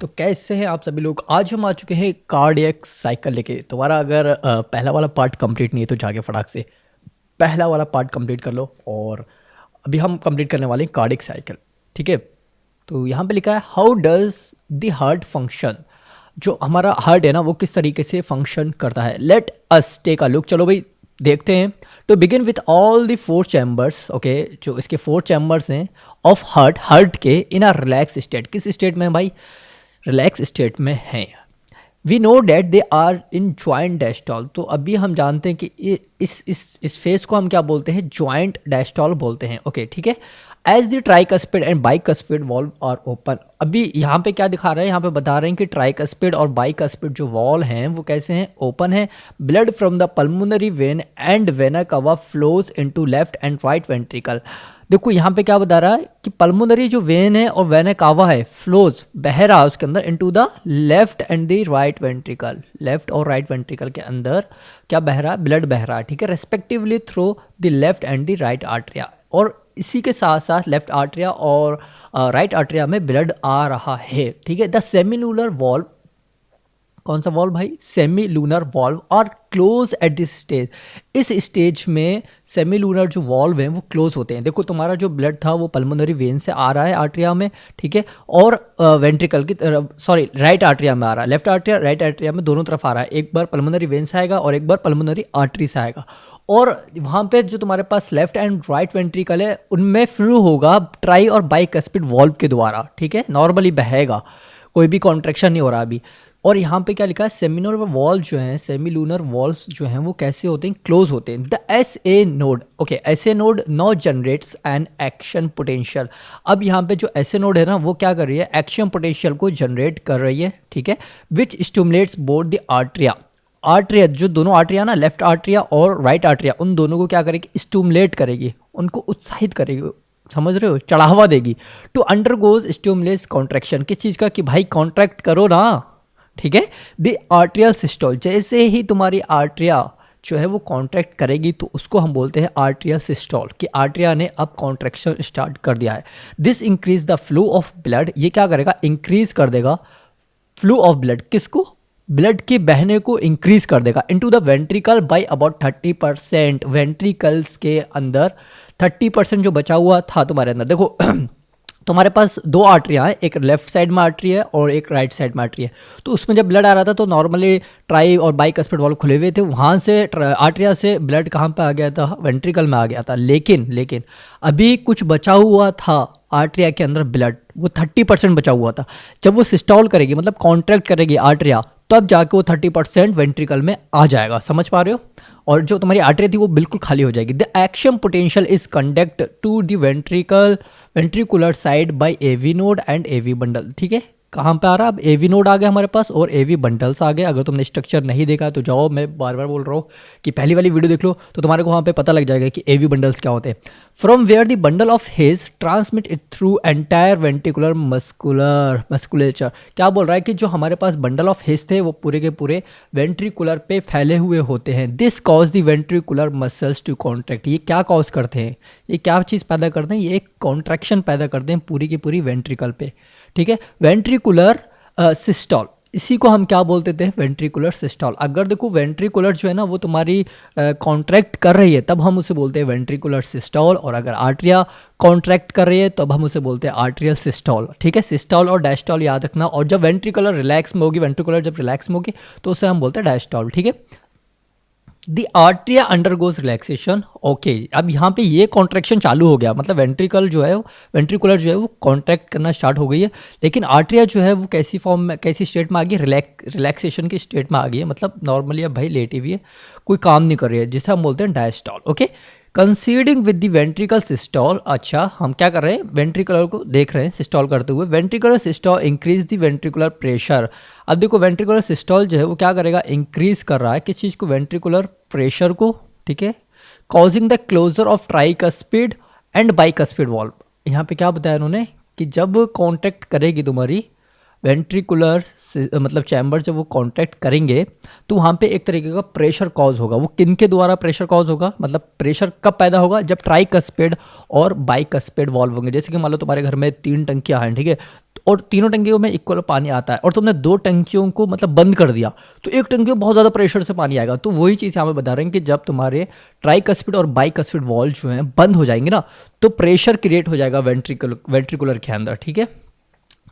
तो कैसे हैं आप सभी लोग। आज हम आ चुके हैं कार्डियक साइकिल लेके। तुम्हारा अगर पहला वाला पार्ट कंप्लीट नहीं है तो जाके फटाक से पहला वाला पार्ट कंप्लीट कर लो। और अभी हम कंप्लीट करने वाले हैं कार्डियक साइकिल, ठीक है। तो यहाँ पे लिखा है how does the heart function. जो हमारा हार्ट है ना वो किस तरीके से फंक्शन करता है। Let us take a look. चलो भाई देखते हैं। To begin with all the four chambers, okay, जो इसके फोर चैम्बर्स हैं ऑफ हार्ट के इन अ रिलैक्स स्टेट। किस स्टेट में है भाई? रिलैक्स स्टेट में हैं। We know that they are in joint diastole. तो अभी हम जानते हैं कि इस फेस को हम क्या बोलते हैं? ज्वाइंट डायस्टॉल बोलते हैं, ओके, ठीक है। As the tricuspid and bicuspid valve are open. अभी यहाँ पे क्या दिखा रहे हैं? यहाँ पे बता रहे हैं कि ट्राइकस्पिड और बाइकस्पिड जो वॉल हैं वो कैसे हैं? ओपन है। Blood from the pulmonary vein and vena cava flows into left and right ventricle. देखो यहाँ पे क्या बता रहा है कि पल्मोनरी जो वेन है और वेना कावा है, फ्लोज बह रहा है उसके अंदर into the left and the right ventricle. Left और राइट वेंट्रिकल के अंदर क्या बह रहा है? ब्लड बह रहा है, ठीक है, respectively through the left and the right arteria. और इसी के साथ साथ लेफ्ट आर्टरिया और राइट आर्टरिया में ब्लड आ रहा है, ठीक है। द सेमिलूनर वॉल्व, कौन सा वॉल्व भाई? सेमी लूनर वॉल्व और क्लोज एट दिस स्टेज। इस स्टेज में सेमी लूनर जो वॉल्व हैं वो क्लोज होते हैं। देखो तुम्हारा जो ब्लड था वो पल्मोनरी वेन से आ रहा है आर्टरिया में, ठीक है, और वेंट्रिकल की तरफ, सॉरी, राइट आर्टरिया में आ रहा है। लेफ्ट आर्टरिया राइट आर्टरिया में दोनों तरफ आ रहा है। एक बार पल्मोनरी वेन से आएगा और एक बार पल्मोनरी आर्टरी से आएगा। और वहाँ पे जो तुम्हारे पास लेफ्ट एंड राइट वेंट्रिकल है उनमें फ्लो होगा ट्राई और बाइकस्पिड वॉल्व के द्वारा, ठीक है। नॉर्मली बहेगा, कोई भी कॉन्ट्रैक्शन नहीं हो रहा अभी। और यहाँ पे क्या लिखा है? सेमिलूनर वॉल्व जो हैं, सेमिलूनर वॉल्व्स जो हैं वो कैसे होते हैं? क्लोज होते हैं। The S A node, okay, S A node now generates an action potential. अब यहाँ पे जो एस ए नोड है ना वो क्या कर रही है? एक्शन पोटेंशियल को जनरेट कर रही है, ठीक है, विच स्टिमुलेट्स बोथ द आर्टरिया। आर्टरिया जो दोनों आर्टरिया ना, लेफ्ट आर्टरिया और राइट आर्टरिया, उन दोनों को क्या करेगी? स्टिमुलेट करेगी, उनको उत्साहित करेगी, समझ रहे हो, चढ़ावा देगी। To undergoes stimulus contraction. किस चीज़ का? कि भाई कॉन्ट्रैक्ट करो ना, ठीक है। द आर्ट्रियल सिस्टोल, जैसे ही तुम्हारी आर्ट्रिया जो है वो कॉन्ट्रैक्ट करेगी तो उसको हम बोलते हैं आर्ट्रियल सिस्टोल, कि आर्ट्रिया ने अब कॉन्ट्रैक्शन स्टार्ट कर दिया है। This increase the flow of blood. ये क्या करेगा? इंक्रीज कर देगा फ्लो ऑफ ब्लड। किसको? ब्लड के बहने को इंक्रीज कर देगा into the ventricle by about 30%। Ventricles के अंदर 30% जो बचा हुआ था तुम्हारे अंदर। देखो तुम्हारे पास दो आर्टरियाँ हैं, एक लेफ्ट साइड में आर्टरी है और एक राइट साइड में आर्टरी है। तो उसमें जब ब्लड आ रहा था तो नॉर्मली ट्राई और बाइकस्पिड वॉल्व खुले हुए थे, वहाँ से आर्टरिया से ब्लड कहाँ पे आ गया था? वेंट्रिकल में आ गया था। लेकिन अभी कुछ बचा हुआ था आर्टरिया के अंदर ब्लड, वो 30% बचा हुआ था। जब वो सिस्टॉल करेगी, मतलब कॉन्ट्रैक्ट करेगी आर्टरिया, तब जाके वो 30% वेंट्रिकल में आ जाएगा। समझ पा रहे हो? और जो तुम्हारी आर्टरी थी वो बिल्कुल खाली हो जाएगी। The action potential is conduct to the ventricular side by AV node and AV bundle, ठीक है। कहाँ पे आ रहा है? अब एवी नोड आ गया हमारे पास और एवी बंडल्स आ गए। अगर तुमने स्ट्रक्चर नहीं देखा तो जाओ, मैं बार बार बोल रहा हूँ कि पहली वाली वीडियो देख लो तो तुम्हारे को वहाँ पे पता लग जाएगा कि एवी बंडल्स क्या होते हैं। From where the bundle of His transmit it through entire ventricular musculature. क्या बोल रहा है कि जो हमारे पास बंडल ऑफ हेज थे वो पूरे के पूरे वेंट्रिकुलर पे फैले हुए होते हैं। This cause the ventricular muscles to contract. ये क्या कॉज करते हैं? ये क्या चीज़ पैदा करते हैं? ये एक कॉन्ट्रैक्शन पैदा करते हैं पूरी की पूरी वेंट्रिकल पे, ठीक है। वेंट्रिकुलर सिस्टोल, इसी को हम क्या बोलते थे? Ventricular systole. अगर देखो वेंट्रिकुलर जो है ना वो तुम्हारी कॉन्ट्रैक्ट कर रही है तब हम उसे बोलते हैं वेंट्रिकुलर सिस्टोल, और अगर आर्टरिया कॉन्ट्रैक्ट कर रही है तब हम उसे बोलते हैं आर्टरियल सिस्टोल, ठीक है। सिस्टोल और डायस्टोल याद रखना। और जब वेंट्रिकुलर रिलैक्स में होगी, वेंट्रिकुलर जब रिलैक्स में होगी तो उसे हम बोलते हैं डायस्टोल, ठीक है। The arteria undergoes relaxation, okay. अब यहाँ पे ये कॉन्ट्रैक्शन चालू हो गया, मतलब वेंट्रिकुलर जो है वो कॉन्ट्रैक्ट करना स्टार्ट हो गई है। लेकिन आर्टरिया जो है वो कैसी फॉर्म में, कैसी स्टेट में आ गई? रिलैक्सेशन की स्टेट में आ गई है। मतलब नॉर्मली अब भाई लेटी हुई है, कोई काम नहीं कर रही है, जिसे हम बोलते हैं diastole, okay. Conceding with the ventricle systole. अच्छा, हम क्या कर रहे हैं? वेंट्रिकुलर को देख रहे हैं सिस्टोल करते हुए। Ventricular systole increase the ventricular pressure. अब देखो वेंट्रिकुलर सिस्टोल जो है वो क्या करेगा? इंक्रीज कर रहा है किस चीज़ को? वेंट्रिकुलर प्रेशर को, ठीक है। Causing the closure of tricuspid and bicuspid valve. यहाँ पे क्या बताया उन्होंने कि जब कॉन्टैक्ट करेगी तुम्हारी वेंट्रिकुलर मतलब चैम्बर, जब वो कॉन्टैक्ट करेंगे तो वहाँ पे एक तरीके का प्रेशर कॉज होगा। वो किन के द्वारा प्रेशर कॉज होगा? मतलब प्रेशर कब पैदा होगा? जब ट्राइकस्पिड और बाइकस्पिड वॉल्व होंगे। जैसे कि मान लो तुम्हारे घर में 3 टंकियाँ हैं, ठीक है, और तीनों टंकियों में इक्वल पानी आता है और तुमने दो टंकियों को मतलब बंद कर दिया तो एक टंकी में बहुत ज़्यादा प्रेशर से पानी आएगा। तो वही चीज़ यहाँ पे बता रहे हैं कि जब तुम्हारे ट्राइकस्पिड और बाइकस्पिड वॉल्व जो हैं बंद हो जाएंगे ना तो प्रेशर क्रिएट हो जाएगा वेंट्रिकुलर के अंदर, ठीक है,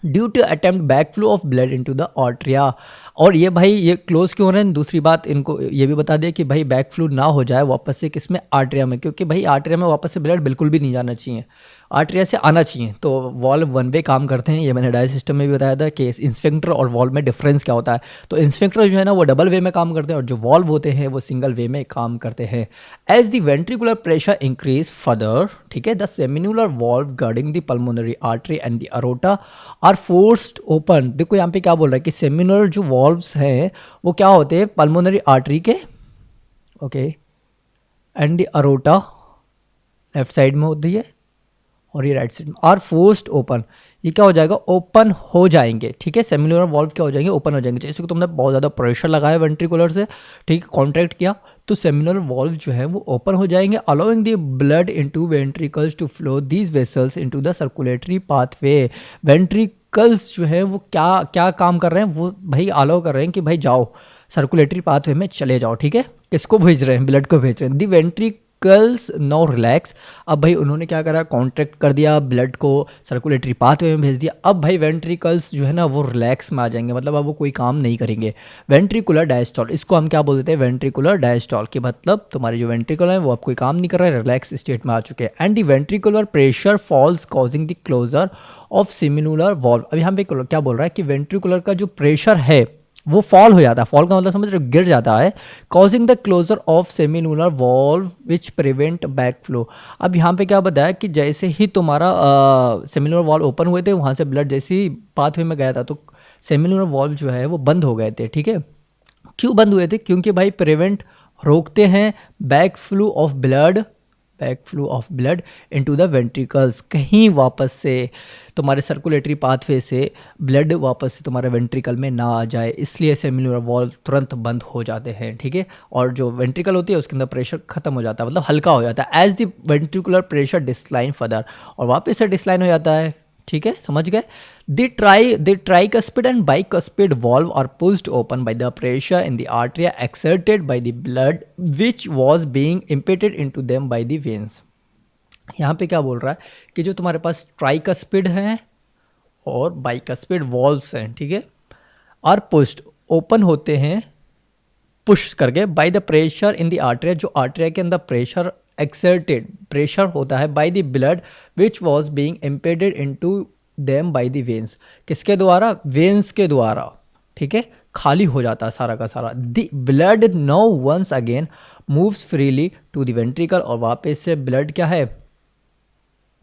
due to attempt back flow of blood into the arteria. और ये भाई ये क्लोज क्यों हो रहे हैं, दूसरी बात इनको ये भी बता दें कि भाई बैक फ्लो ना हो जाए वापस से किसमें, आर्टरिया में, क्योंकि भाई आर्टरिया में वापस से ब्लड बिल्कुल भी नहीं जाना चाहिए, आर्टरिया से आना चाहिए। तो वॉल्व वन वे काम करते हैं, ये मैंने डायल सिस्टम में भी बताया था कि इंस्फिंक्टर और वॉल्व में डिफरेंस क्या होता है। तो इंस्फिंक्टर जो है ना वो डबल वे में काम करते हैं और जो वॉल्व होते हैं वो सिंगल वे में काम करते हैं। As the ventricular pressure increase further, ठीक है, the semilunar valve guarding the pulmonary artery and the aorta are forced open. देखो यहाँ पे क्या बोल रहा है कि सेमिनुलर जो वॉल्व्स हैं वो क्या होते हैं, पल्मोनरी आर्टरी के, okay, and the aorta left side में होती है और ये राइट साइड में, आर फोर्स्ड ओपन, ये क्या हो जाएगा, ओपन हो जाएंगे, ठीक है, सेमिनुलर वॉल्व क्या हो जाएंगे, ओपन हो जाएंगे। जैसे कि तुमने बहुत ज़्यादा प्रेशर लगाया वेंट्रिकुलर से, ठीक है, कॉन्ट्रैक्ट किया तो सेमिनुलर वॉल्व जो है वो ओपन हो जाएंगे, allowing the blood into ventricles to flow these vessels into the circulatory pathway. Ventricles जो है वो क्या क्या काम कर रहे हैं, वो भाई अलाउ कर रहे हैं कि भाई जाओ सर्कुलेटरी पाथवे में चले जाओ, ठीक है, किसको भेज रहे हैं, ब्लड को भेज रहे हैं। दी वेंट्रिकल्स नाउ रिलैक्स, अब भाई उन्होंने क्या करा, कॉन्ट्रैक्ट कर दिया, ब्लड को सर्कुलेटरी पाथवे में भेज दिया। अब भाई वेंट्रिकल्स जो है ना वो रिलैक्स में आ जाएंगे, मतलब अब वो कोई काम नहीं करेंगे। वेंट्रिकुलर डायस्टॉल, इसको हम क्या बोल देते हैं, वेंट्रिकुलर डायस्टॉल, कि मतलब तुम्हारे जो वेंट्रिकल है वो अब कोई काम नहीं कर रहा है, रिलैक्स स्टेट में आ चुके हैं। And the ventricular pressure falls causing the closure of semilunar valve. अब यहाँ पे क्या बोल रहा है कि वेंट्रिकुलर का जो प्रेशर है वो फॉल हो जाता है, फॉल का मतलब समझ रहे हो, गिर जाता है, causing the closure of semilunar valve which prevent back flow. अब यहाँ पे क्या बताया कि जैसे ही तुम्हारा सेमिनुलर वॉल्व ओपन हुए थे वहाँ से ब्लड जैसे ही पाथवे में गया था तो सेमिनुलर वॉल्व जो है वो बंद हो गए थे, ठीक है। क्यों बंद हुए थे, क्योंकि भाई प्रिवेंट रोकते हैं back flow of blood into the ventricles, कहीं वापस से तुम्हारे सर्कुलेटरी पाथवे से ब्लड वापस से तुम्हारे वेंट्रिकल में ना आ जाए, इसलिए सेमिनुलर वॉल्व तुरंत बंद हो जाते हैं, ठीक है। और जो वेंट्रिकल होती है उसके अंदर प्रेशर खत्म हो जाता है, मतलब हल्का हो जाता है, as the ventricular pressure decline further, और वापस से डिस्लाइन हो जाता है, ठीक है, समझ गए। The tricuspid and bicuspid valve are pushed open by the pressure in the artery exerted by the blood which was being imparted into them by the veins। यहाँ पे क्या बोल रहा है कि जो तुम्हारे पास ट्राइकस्पिड हैं और बाइकस्पिड वॉल्व्स हैं, ठीक है, आर पुश्ड, ओपन होते हैं पुश करके, by the pressure in the arteria, जो आर्टरिया के अंदर प्रेशर एक्सर्टेड प्रेशर होता है, by the blood which was being impeded into them by the veins, किसके द्वारा, वेन्स के द्वारा, ठीक है, खाली हो जाता है सारा का सारा। The blood now once again moves freely to the ventricle, और वापस से ब्लड क्या है,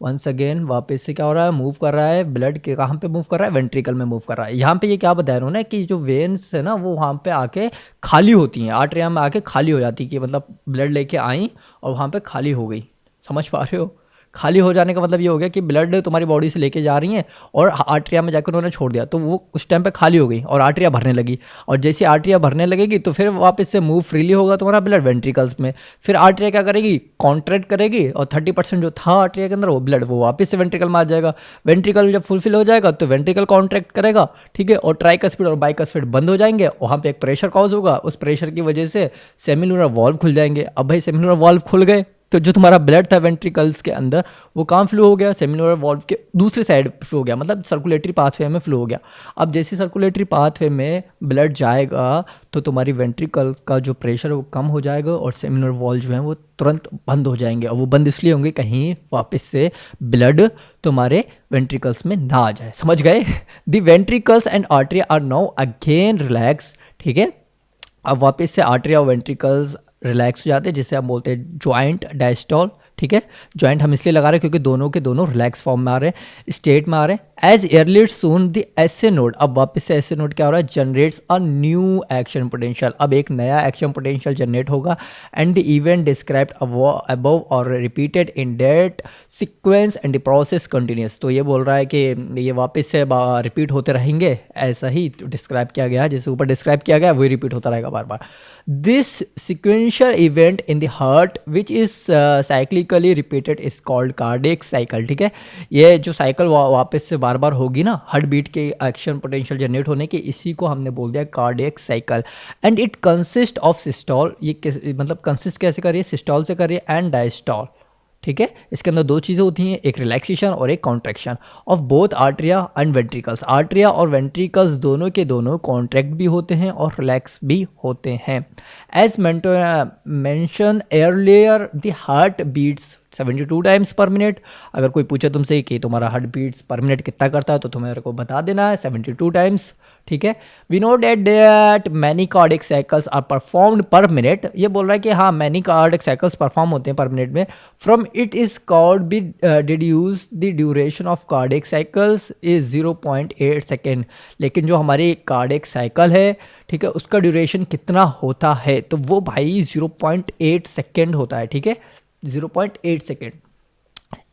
वंस अगेन वापस से क्या हो रहा है, मूव कर रहा है, ब्लड के कहाँ पे मूव कर रहा है, वेंट्रिकल में मूव कर रहा है। यहाँ पे ये क्या बताया उन्होंने कि जो वेन्स है ना वो वहाँ पे आके खाली होती हैं, आर्टरिया में आके खाली हो जाती है, कि मतलब ब्लड लेके आई और वहाँ पे खाली हो गई, समझ पा रहे हो। खाली हो जाने का मतलब ये हो गया कि ब्लड तुम्हारी बॉडी से लेके जा रही हैं और आर्टरिया में जाकर उन्होंने छोड़ दिया, तो वो उस टाइम पे खाली हो गई और आर्टरिया भरने लगी, और जैसे आर्टरिया भरने लगेगी तो फिर वापस से मूव फ्रीली होगा तुम्हारा ब्लड वेंट्रिकल्स में, फिर आर्टरिया क्या करेगी, कॉन्ट्रैक्ट करेगी, और 30% जो था आर्टरिया के अंदर वो ब्लड वो वापस से वेंट्रिकल में आ जाएगा। वेंट्रिकल जब फुलफिल हो जाएगा तो वेंट्रिकल कॉन्ट्रैक्ट करेगा, ठीक है, और ट्राइकस्पिड और बाइकस्पिड बंद हो जाएंगे, वहाँ पे एक प्रेशर कॉज होगा, उस प्रेशर की वजह से सेमिनुलर वॉल्व खुल जाएंगे। अब भाई सेमिनुलर वॉल्व खुल गए तो जो तुम्हारा ब्लड था वेंट्रिकल्स के अंदर वो कहाँ फ्लो हो गया, सेमिनुलर वॉल्व के दूसरी साइड फ्लो हो गया, मतलब सर्कुलेटरी पाथवे में फ्लो हो गया। अब जैसे सर्कुलेटरी पाथवे में ब्लड जाएगा तो तुम्हारी वेंट्रिकल का जो प्रेशर है वो कम हो जाएगा और सेमिनुलर वॉल्व जो है वो तुरंत बंद हो जाएंगे, और वो बंद इसलिए होंगे कहीं वापस से ब्लड तुम्हारे वेंट्रिकल्स में ना आ जाए, समझ गए। The ventricles and artery are now again relax, ठीक है, अब वापस से आर्टरी और वेंट्रिकल्स रिलैक्स हो जाते हैं, जिसे हम बोलते हैं ज्वाइंट डायस्टॉल, ठीक है। ज्वाइंट हम इसलिए लगा रहे हैं क्योंकि दोनों के दोनों रिलैक्स फॉर्म में आ रहे हैं, स्टेट में आ रहे हैं। As early soon the SA node, अब वापस से एसए नोड क्या हो रहा है, generates a new action potential, अब एक नया एक्शन पोटेंशियल जनरेट होगा। And the event described above are repeated in that sequence and the process continues, तो ये बोल रहा है कि ये वापस से रिपीट होते रहेंगे, ऐसा ही डिस्क्राइब किया गया, जैसे ऊपर डिस्क्राइब किया गया वही रिपीट होता रहेगा बार बार। This sequential event in the heart which is cyclic cyclically repeated is called cardiac cycle, ठीक है। ये जो साइकिल वापस से बार बार होगी ना हार्ट बीट के एक्शन पोटेंशियल जनरेट होने के, इसी को हमने बोल दिया cardiac cycle. And it consist of systole, ये मतलब कंसिस्ट कैसे कर रही है, सिस्टोल से कर रही है, एंड डायस्टोल, ठीक है। इसके अंदर दो चीज़ें होती हैं, एक रिलैक्सेशन और एक contraction of both atria and ventricles. Atria और वेंट्रिकल्स दोनों के दोनों कॉन्ट्रैक्ट भी होते हैं और रिलैक्स भी होते हैं। As mention earlier the heart beats 72 times per minute. अगर कोई पूछे तुमसे कि तुम्हारा हार्ट बीट्स पर मिनट कितना करता है, तो तुम्हें को बता देना है 72 टाइम्स, ठीक है। We know that many cardiac cycles are performed per minute. ये बोल रहा है कि हाँ मैनी कार्डियक साइकिल्स परफॉर्म होते हैं पर मिनट में। From it is called be deduce the duration of cardiac cycles is 0.8 second. लेकिन जो हमारी कार्डियक साइकिल है, ठीक है, उसका ड्यूरेशन कितना होता है, तो वो भाई 0.8 सेकेंड होता है, ठीक है, 0.8 सेकेंड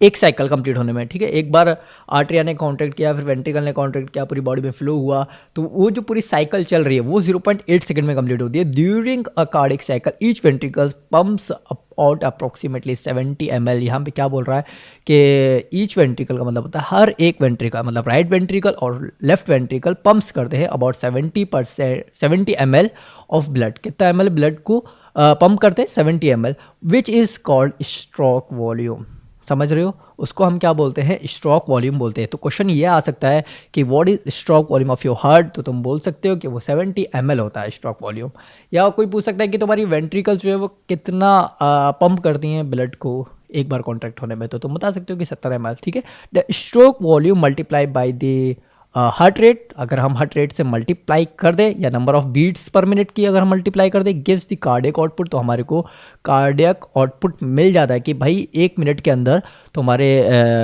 एक साइकिल कंप्लीट होने में, ठीक है। एक बार आर्ट्रिया ने कॉन्ट्रैक्ट किया, फिर वेंट्रिकल ने कॉन्ट्रैक्ट किया, पूरी बॉडी में फ्लो हुआ, तो वो जो पूरी साइकिल चल रही है वो 0.8 सेकंड में कंप्लीट होती है। During a cardiac cycle each ventricle pumps out approximately 70 ml। यहाँ पे क्या बोल रहा है कि ईच वेंट्रिकल का मतलब होता है हर एक वेंट्रिकल, मतलब राइट वेंट्रिकल और लेफ्ट वेंट्रिकल पंप्स करते हैं अबाउट 70 ml ऑफ ब्लड। कितना ml ब्लड को पंप करते हैं, 70 ml, which is called stroke volume. समझ रहे हो, उसको हम क्या बोलते हैं, स्ट्रोक वॉल्यूम बोलते हैं। तो क्वेश्चन ये आ सकता है कि what is stroke volume of your heart, तो तुम बोल सकते हो कि वो 70 ml होता है स्ट्रोक वॉल्यूम। या कोई पूछ सकता है कि तुम्हारी वेंट्रिकल जो है वो कितना पंप करती हैं ब्लड को एक बार कॉन्ट्रैक्ट होने में, तो तुम बता सकते हो कि 70 ml, ठीक है। The stroke volume multiply by the heart rate, अगर हम हार्ट रेट से मल्टीप्लाई कर दें, या number of beats per minute की अगर हम मल्टीप्लाई कर दें, गिव्स द कार्डियक आउटपुट, तो हमारे को कार्डियक आउटपुट मिल जाता है कि भाई एक मिनट के अंदर तुम्हारे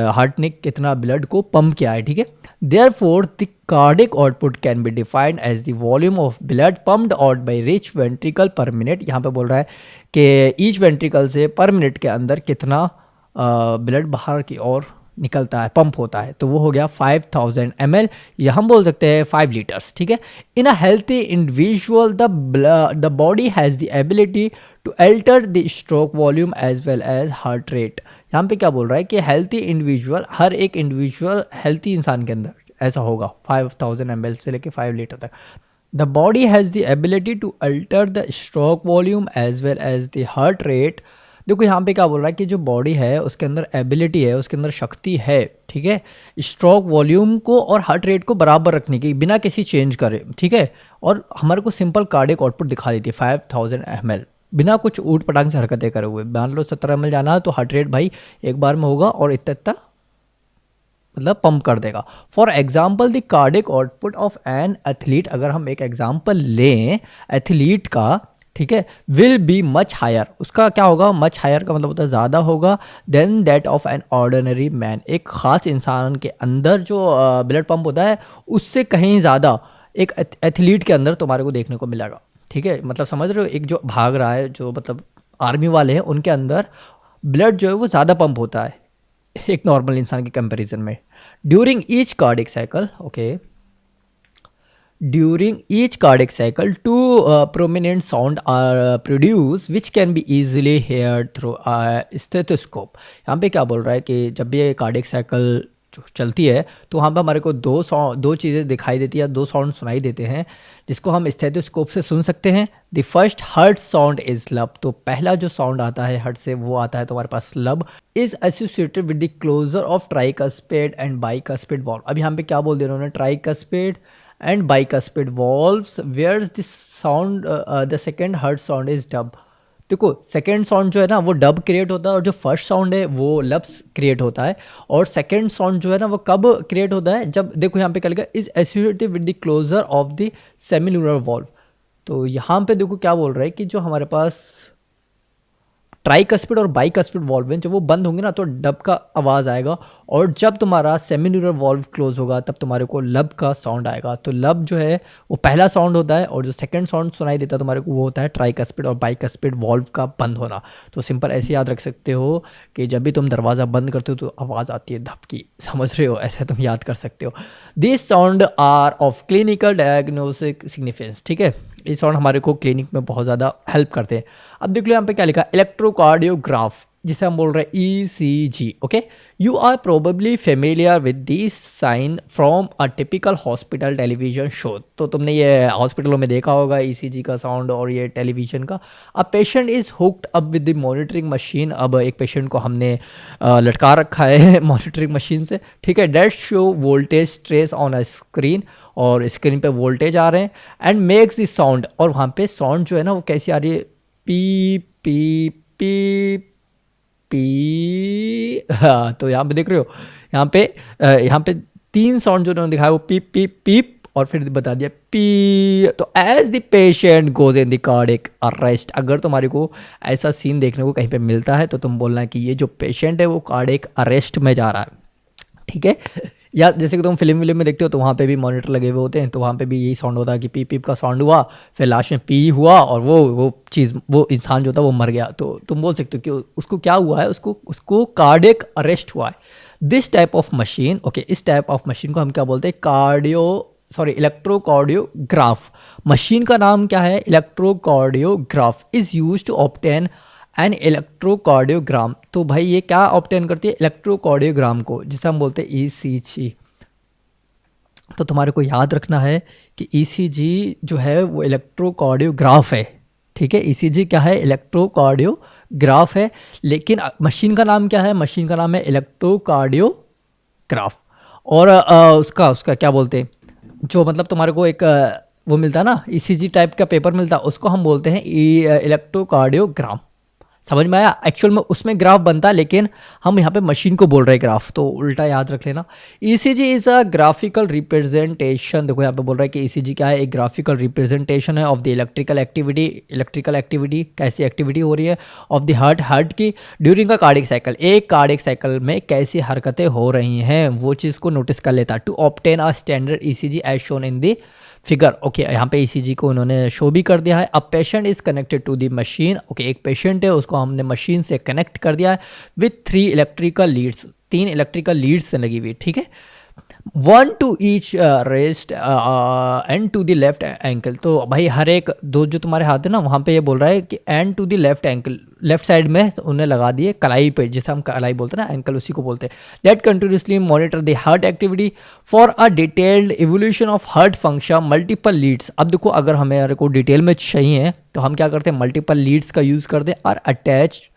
हार्ट ने कितना ब्लड को पंप किया है, ठीक है। Therefore the cardiac output can be defined as the volume of blood pumped out by each ventricle per minute. यहाँ पे बोल रहा है कि ईच वेंट्रिकल से पर मिनट के अंदर कितना ब्लड बाहर की ओर निकलता है, पंप होता है, तो वो हो गया 5000 ml, या हम बोल सकते हैं 5 लीटर्स, ठीक है। In a healthy individual the body has the ability to alter the stroke volume as well as heart rate. यहाँ पे क्या बोल रहा है कि हेल्थी इंडिविजुअल, हर एक इंडिविजुअल हेल्थी इंसान के अंदर ऐसा होगा 5000 ml से लेके 5 लीटर तक। The body has the ability to alter the stroke volume as well as the heart rate. देखो यहाँ पे क्या बोल रहा है कि जो बॉडी है उसके अंदर एबिलिटी है, उसके अंदर शक्ति है, ठीक है, स्ट्रोक वॉल्यूम को और हार्ट रेट को बराबर रखने की बिना किसी चेंज करे, ठीक है। और हमारे को सिंपल कार्डियक आउटपुट दिखा देती है 5000 ml बिना कुछ ऊट पटांग से हरकतें करे हुए। मान लो 70 ml जाना है तो हार्ट रेट भाई एक बार में होगा और इतना मतलब पंप कर देगा। For example the cardiac output of an athlete, अगर हम एक एग्जाम्पल लें एथलीट का, ठीक है, विल बी मच हायर, उसका क्या होगा, मच हायर का मतलब होता है ज़्यादा होगा, than that of an ordinary man. एक ख़ास इंसान के अंदर जो ब्लड पंप होता है उससे कहीं ज़्यादा एक एथलीट के अंदर तुम्हारे को देखने को मिलेगा, ठीक है। मतलब समझ रहे हो, एक जो भाग रहा है, जो मतलब आर्मी वाले हैं, उनके अंदर ब्लड जो है वो ज़्यादा पंप होता है एक नॉर्मल इंसान के कंपेरिजन में। During each cardiac cycle, okay, during each cardiac cycle two prominent sound are produced which can be easily heard through a stethoscope। यहाँ पे क्या बोल रहा है कि जब भी ये कार्डियक साइकिल चलती है तो वहाँ पे हमारे को दो चीज़ें दिखाई देती है, दो साउंड सुनाई देते हैं जिसको हम स्टेथोस्कोप से सुन सकते हैं। The first heart sound is लब, तो पहला जो साउंड आता है हर्ट से वो आता है तुम्हारे पास lub. Is associated with the closure of tricuspid and bicuspid valve. अब यहाँ पे क्या बोल दिया उन्होंने, tricuspid and bicuspid valves where the sound the second heart sound is dub। देखो सेकेंड साउंड जो है ना वो डब क्रिएट होता है और जो फर्स्ट साउंड है वो लब्स क्रिएट होता है। और सेकेंड साउंड जो है ना वो कब क्रिएट होता है, जब देखो यहाँ पे क्या लिखा, is associated with the closure of the semilunar valve. तो यहाँ पे देखो क्या बोल रहा है कि जो हमारे पास ट्राइकस्पिड और बाइकस्पिड वॉल्व हैं, जब वो बंद होंगे ना तो डब का आवाज़ आएगा, और जब तुम्हारा सेमिन्यूलर वॉल्व क्लोज होगा तब तुम्हारे को लब का साउंड आएगा। तो लब जो है वो पहला साउंड होता है और जो सेकंड साउंड सुनाई देता है तुम्हारे को वो होता है ट्राइकस्पिड और बाइकस्पिड वॉल्व का बंद होना। तो सिंपल ऐसे याद रख सकते हो कि जब भी तुम दरवाज़ा बंद करते हो तो आवाज़ आती है धप की, समझ रहे हो, ऐसे तुम याद कर सकते हो। This sound are of clinical diagnostic significance, ठीक है, ये साउंड हमारे को क्लिनिक में बहुत ज़्यादा हेल्प करते हैं। अब देख लो यहाँ पे क्या लिखा, इलेक्ट्रोकार्डियोग्राफ, जिसे हम बोल रहे हैं ECG। Okay, you are probably familiar with this sign from a typical hospital television show. तो तुमने ये हॉस्पिटलों में देखा होगा ECG का साउंड और ये टेलीविजन का। A patient is hooked up with the monitoring machine. अब एक पेशेंट को हमने लटका रखा है मॉनिटरिंग मशीन से, ठीक है। That show voltage trace on a screen, और स्क्रीन पे वोल्टेज आ रहे हैं, एंड मेक्स द साउंड, और वहाँ पे साउंड जो है ना वो कैसी आ रही है, पी पी पी पी। हाँ, तो यहाँ पे देख रहे हो, यहाँ पे 3 साउंड जो उन्होंने दिखाया वो पीप पीप पीप, और फिर बता दिया पी। तो as the patient goes in the cardiac arrest, अगर तुम्हारे को ऐसा सीन देखने को कहीं पे मिलता है तो तुम बोलना कि ये जो पेशेंट है वो कार्डियक अरेस्ट में जा रहा है, ठीक है। या जैसे कि तुम फिल्म में देखते हो तो वहाँ पे भी मॉनिटर लगे हुए होते हैं, तो वहाँ पे भी यही साउंड होता है कि पीप पीप का साउंड हुआ, फिर लास्ट में पी हुआ, और वो इंसान जो था वो मर गया। तो तुम बोल सकते हो कि उसको क्या हुआ है, उसको कार्डियक अरेस्ट हुआ है। This type of machine, okay, इस टाइप ऑफ मशीन को हम क्या बोलते हैं, इलेक्ट्रोकार्डियोग्राफ। मशीन का नाम क्या है, electrocardiograph, is use to obtain an electrocardiogram. तो भाई ये क्या ऑब्टेन करती है, इलेक्ट्रोकार्डियोग्राम को, जिसे हम बोलते हैं ECG। तो तुम्हारे को याद रखना है कि ECG जो है वो इलेक्ट्रोकार्डियोग्राफ है, ठीक है। ECG क्या है, इलेक्ट्रोकार्डियोग्राफ है, लेकिन मशीन का नाम क्या है, मशीन का नाम है इलेक्ट्रोकार्डियोग्राफ। और उसका क्या बोलते हैं, जो मतलब तुम्हारे को एक वो मिलता है ना, ECG टाइप का पेपर मिलता है, उसको हम बोलते हैं इलेक्ट्रोकार्डियोग्राम। समझ में आया, एक्चुअल में उसमें ग्राफ बनता है, लेकिन हम यहाँ पे मशीन को बोल रहे हैं ग्राफ, तो उल्टा याद रख लेना। ECG is a graphical representation. देखो यहाँ पे बोल रहा है कि ECG क्या है, एक ग्राफिकल रिप्रेजेंटेशन है ऑफ द इलेक्ट्रिकल एक्टिविटी कैसी एक्टिविटी हो रही है, ऑफ द हार्ट की ड्यूरिंग अ कार्डियक साइकिल, एक कार्डियक साइकिल में कैसी हरकतें हो रही हैं, वो चीज़ को नोटिस कर लेता है। To obtain a standard ECG as shown in the figure. Okay, यहाँ पे ECG को उन्होंने शो भी कर दिया है। अब patient is connected to the machine. Okay, एक पेशेंट है, उसको हमने मशीन से कनेक्ट कर दिया है with 3 electrical leads, 3 electrical leads से लगी हुई, ठीक है। 1 to each wrist and to the left ankle। तो भाई हर एक दो जो तुम्हारे हाथ है ना, वहाँ पे ये बोल रहा है कि and to the left ankle, left side में उन्हें लगा दिए कलाई पे, जिसे हम कलाई बोलते हैं ना, एंकल उसी को बोलते हैं। That continuously monitor the heart activity for a detailed evaluation of heart function multiple leads. अब देखो, अगर हमें को डिटेल में चाहिए तो हम क्या करते हैं, मल्टीपल लीड्स का यूज़ करते हैं, और attach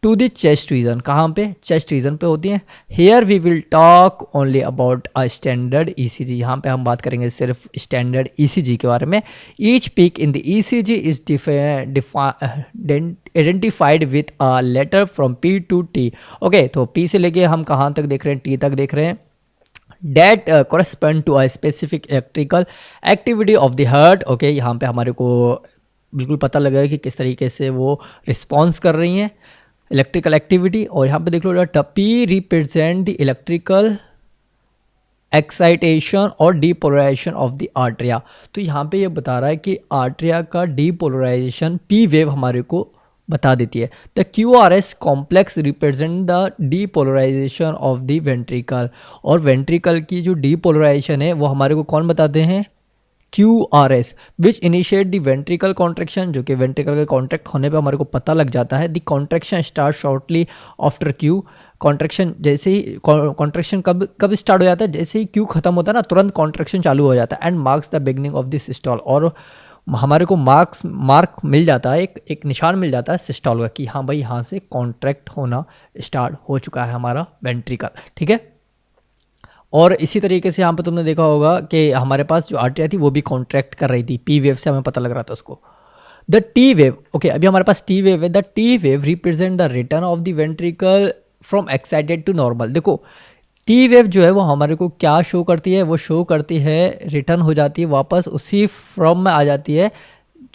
to the chest region. कहाँ पे, चेस्ट रीजन पे होती हैं। Here we will talk only about a standard ECG। यहाँ पे हम बात करेंगे सिर्फ स्टैंडर्ड ECG के बारे में। Each peak in the ECG is identified with a letter from P to T। Okay, तो P से लेके हम कहाँ तक देख रहे हैं, T तक देख रहे हैं। That correspond to a specific electrical activity of the heart. Okay, यहाँ पे हमारे को बिल्कुल पता लगेगा कि किस तरीके से वो रिस्पॉन्स कर रही हैं, इलेक्ट्रिकल एक्टिविटी। और यहाँ पे देख लो, P represent the electrical excitation और डीपोलराइजेशन ऑफ द आर्ट्रिया। तो यहाँ पे ये बता रहा है कि आर्ट्रिया का डीपोलराइजेशन P वेव हमारे को बता देती है। The QRS complex represent the depolarisation of the ventricle, और वेंट्रिकल की जो डीपोलराइजेशन है वो हमारे को कौन बताते हैं, QRS, which initiate the ventricle contraction, जो कि वेंट्रिकल के कॉन्ट्रैक्ट होने पे हमारे को पता लग जाता है। The contraction start shortly after Q। Contraction जैसे ही, कॉन्ट्रैक्शन कब स्टार्ट हो जाता है, जैसे ही Q खत्म होता है ना, तुरंत कॉन्ट्रैक्शन चालू हो जाता है। And marks the beginning of the systole, और हमारे को मार्क मिल जाता है, एक निशान मिल जाता है सिस्टोल का, कि हाँ भाई यहाँ से कॉन्ट्रैक्ट होना स्टार्ट हो चुका है हमारा वेंट्रिकल, ठीक है। और इसी तरीके से यहाँ पे तुमने देखा होगा कि हमारे पास जो आर्टरिया थी वो भी कॉन्ट्रैक्ट कर रही थी, P वेव से हमें पता लग रहा था उसको। द T वेव, ओके, अभी हमारे पास T वेव है। The T wave represent the return of the ventricle from excited to normal. देखो, T वेव जो है वो हमारे को क्या शो करती है, वो शो करती है, रिटर्न हो जाती है वापस उसी फॉर्म में आ जाती है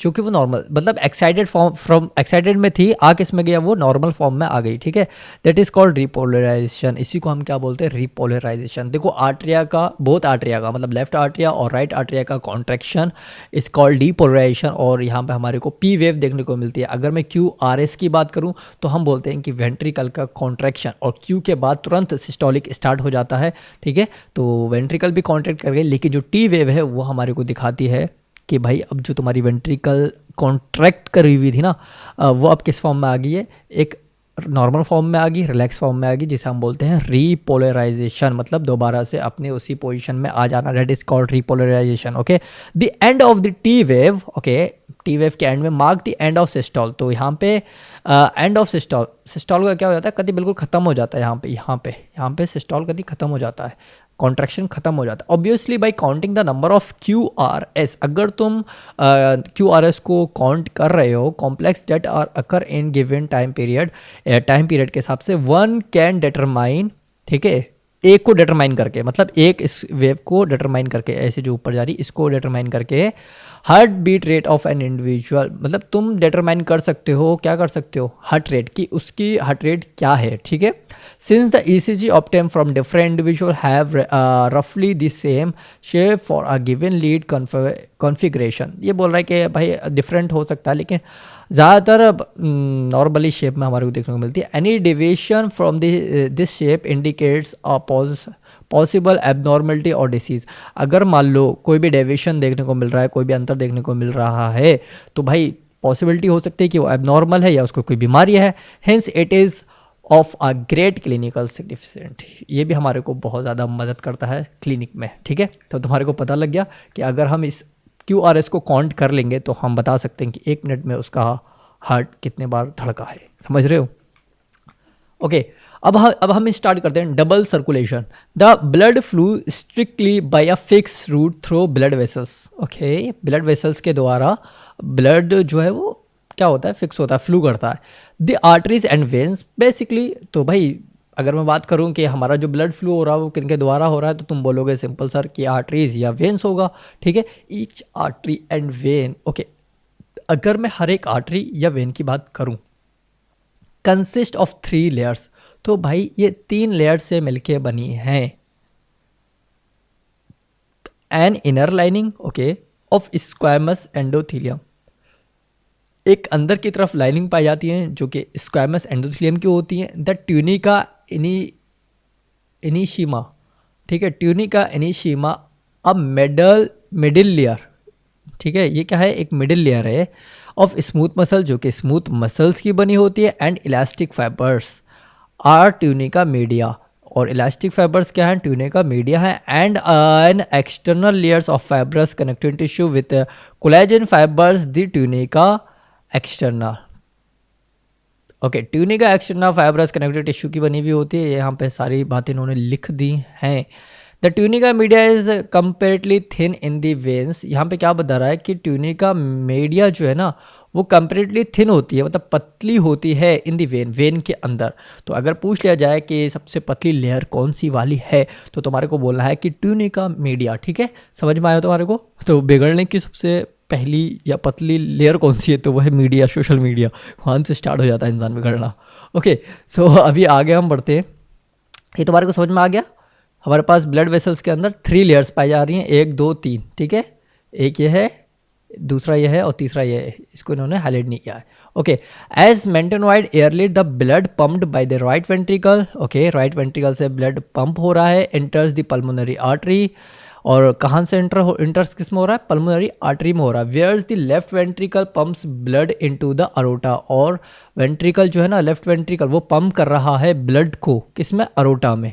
जो कि वो नॉर्मल, मतलब एक्साइटेड में थी, आ किस में गया, वो नॉर्मल फॉर्म में आ गई, ठीक है। That is called repolarisation. इसी को हम क्या बोलते हैं, रिपोलराइजेशन। देखो, आर्ट्रिया का, बोथ आर्ट्रिया का, मतलब लेफ्ट आर्ट्रिया और राइट आर्ट्रिया का कॉन्ट्रैक्शन इज कॉल्ड डिपोलराइजेशन, और यहाँ पे हमारे को P वेव देखने को मिलती है। अगर मैं QRS की बात करूँ तो हम बोलते हैं कि वेंट्रिकल का कॉन्ट्रैक्शन, और Q के बाद तुरंत सिस्टोलिक स्टार्ट हो जाता है, ठीक है। तो वेंट्रिकल भी कॉन्ट्रैक्ट कर गए, लेकिन जो T वेव है वो हमारे को दिखाती है कि भाई अब जो तुम्हारी वेंट्रिकल कॉन्ट्रैक्ट करी हुई थी ना, वो अब किस फॉर्म में आ गई है, एक नॉर्मल फॉर्म में आ गई, रिलैक्स फॉर्म में आ गई, जिसे हम बोलते हैं रीपोलराइजेशन, मतलब दोबारा से अपने उसी पोजीशन में आ जाना, that is called repolarisation. Okay, the end of the T wave, okay, T wave के एंड में mark the end of systole. तो यहाँ पे एंड ऑफ सिस्टोल, सिस्टोल का क्या हो जाता है, कभी बिल्कुल खत्म हो जाता है, यहाँ पे सिस्टोल कभी खत्म हो जाता है, कॉन्ट्रैक्शन खत्म हो जाता है। Obviously by counting the number of QRS, अगर तुम QRS को काउंट कर रहे हो, complex that are occur in given time period के हिसाब से, वन कैन डिटरमाइन, ठीक है, एक को डिटरमाइन करके, मतलब एक इस वेव को डिटरमाइन करके, ऐसे जो ऊपर जा रही इसको डिटरमाइन करके, heart beat rate of an individual, मतलब तुम डिटरमाइन कर सकते हो, क्या कर सकते हो, हार्ट रेट की, उसकी हार्ट रेट क्या है, ठीक है। Since the ECG obtain from different individual have रफली the same shape for a given lead configuration, ये बोल रहा है कि भाई डिफरेंट हो सकता है, लेकिन ज़्यादातर नॉर्मली शेप में हमारे को देखने को मिलती है। Any deviation from this shape indicates a possible abnormality और डिसीज़। अगर मान लो कोई भी डेविएशन देखने को मिल रहा है, कोई भी अंतर देखने को मिल रहा है, तो भाई पॉसिबिलिटी हो सकती है कि वो एबनॉर्मल है या उसको कोई बीमारी है। Hence it is of a great clinical significant, ये भी हमारे को बहुत ज़्यादा मदद करता है क्लिनिक में, ठीक है। तो तुम्हारे को पता लग गया कि अगर हम इस QRS को काउंट कर लेंगे तो हम बता सकते हैं कि 1 मिनट में उसका हार्ट कितने बार धड़का है, समझ रहे हो। ओके, अब हम स्टार्ट करते हैं double circulation. The blood flow strictly by a fix route through blood vessels. Okay, blood vessels के द्वारा ब्लड जो है वो क्या होता है, फिक्स होता है, फ्लू करता है। The arteries and veins basically, तो भाई अगर मैं बात करूं कि हमारा जो ब्लड फ्लू हो रहा है वो किनके द्वारा हो रहा है, तो तुम बोलोगे सिंपल सर कि आर्टरीज या वेन्स होगा, ठीक है। Each artery and when, okay, अगर मैं हर एक आर्टरी या वेन की बात करूं, कंसिस्ट ऑफ 3 लेयर्स, तो भाई ये 3 लेयर से मिलके बनी है। An inner lining, okay, of squamous endothelium, एक अंदर की तरफ लाइनिंग पाई जाती है जो कि स्क्वैमस एंडोथीलियम की होती है। द ट्यूनिका इनिशिमा, ठीक है, ट्यूनिका इनिशिमा अब मिडिल लेयर, ठीक है, ये क्या है, एक मिडिल लेयर है ऑफ स्मूथ मसल, जो कि स्मूथ मसल्स की बनी होती है। And elastic fibres are tunica media, और इलास्टिक फाइबर्स क्या है, ट्यूनिका मीडिया है। And an external layers of fibrous connecting tissue with collagen fibres the tunica external. Okay, tunica external fibrous connective tissue की बनी हुई होती है। यहाँ पे सारी बातें इन्होंने लिख दी हैं। The tunica media is comparatively thin in the veins, यहाँ पे क्या बता रहा है कि ट्यूनिका मीडिया जो है ना वो कंपेरेटली थिन होती है, मतलब पतली होती है इन दी वेन के अंदर। तो अगर पूछ लिया जाए कि सबसे पतली लेयर कौन सी वाली है, तो तुम्हारे को बोलना है कि ट्यूनिका मीडिया, ठीक है, समझ में आया तुम्हारे को। तो बिगड़ने की सबसे पहली या पतली लेयर कौन सी है, तो वो है मीडिया, सोशल मीडिया, वहाँ से स्टार्ट हो जाता है इंसान बिगड़ना। ओके, सो अभी आगे हम बढ़ते हैं। ये तुम्हारे को समझ में आ गया। हमारे पास ब्लड वेसल्स के अंदर 3 लेयर्स पाई जा रही हैं, 1 2 3, ठीक है, एक ये है, दूसरा ये है और तीसरा ये है, इसको इन्होंने हाईलाइट नहीं किया है। Okay, as mentioned earlier the blood pumped by the right ventricle, okay, right ventricle से ब्लड पंप हो रहा है, एंटर्स द पल्मोनरी आर्टरी, और कहाँ से इंटर्स किस में हो रहा है, पल्मोनरी आर्टरी में हो रहा है। Whereas the left ventricle pumps blood into the aorta, और वेंट्रिकल जो है ना, लेफ्ट वेंट्रिकल वो पंप कर रहा है ब्लड को किस में, अरोटा में।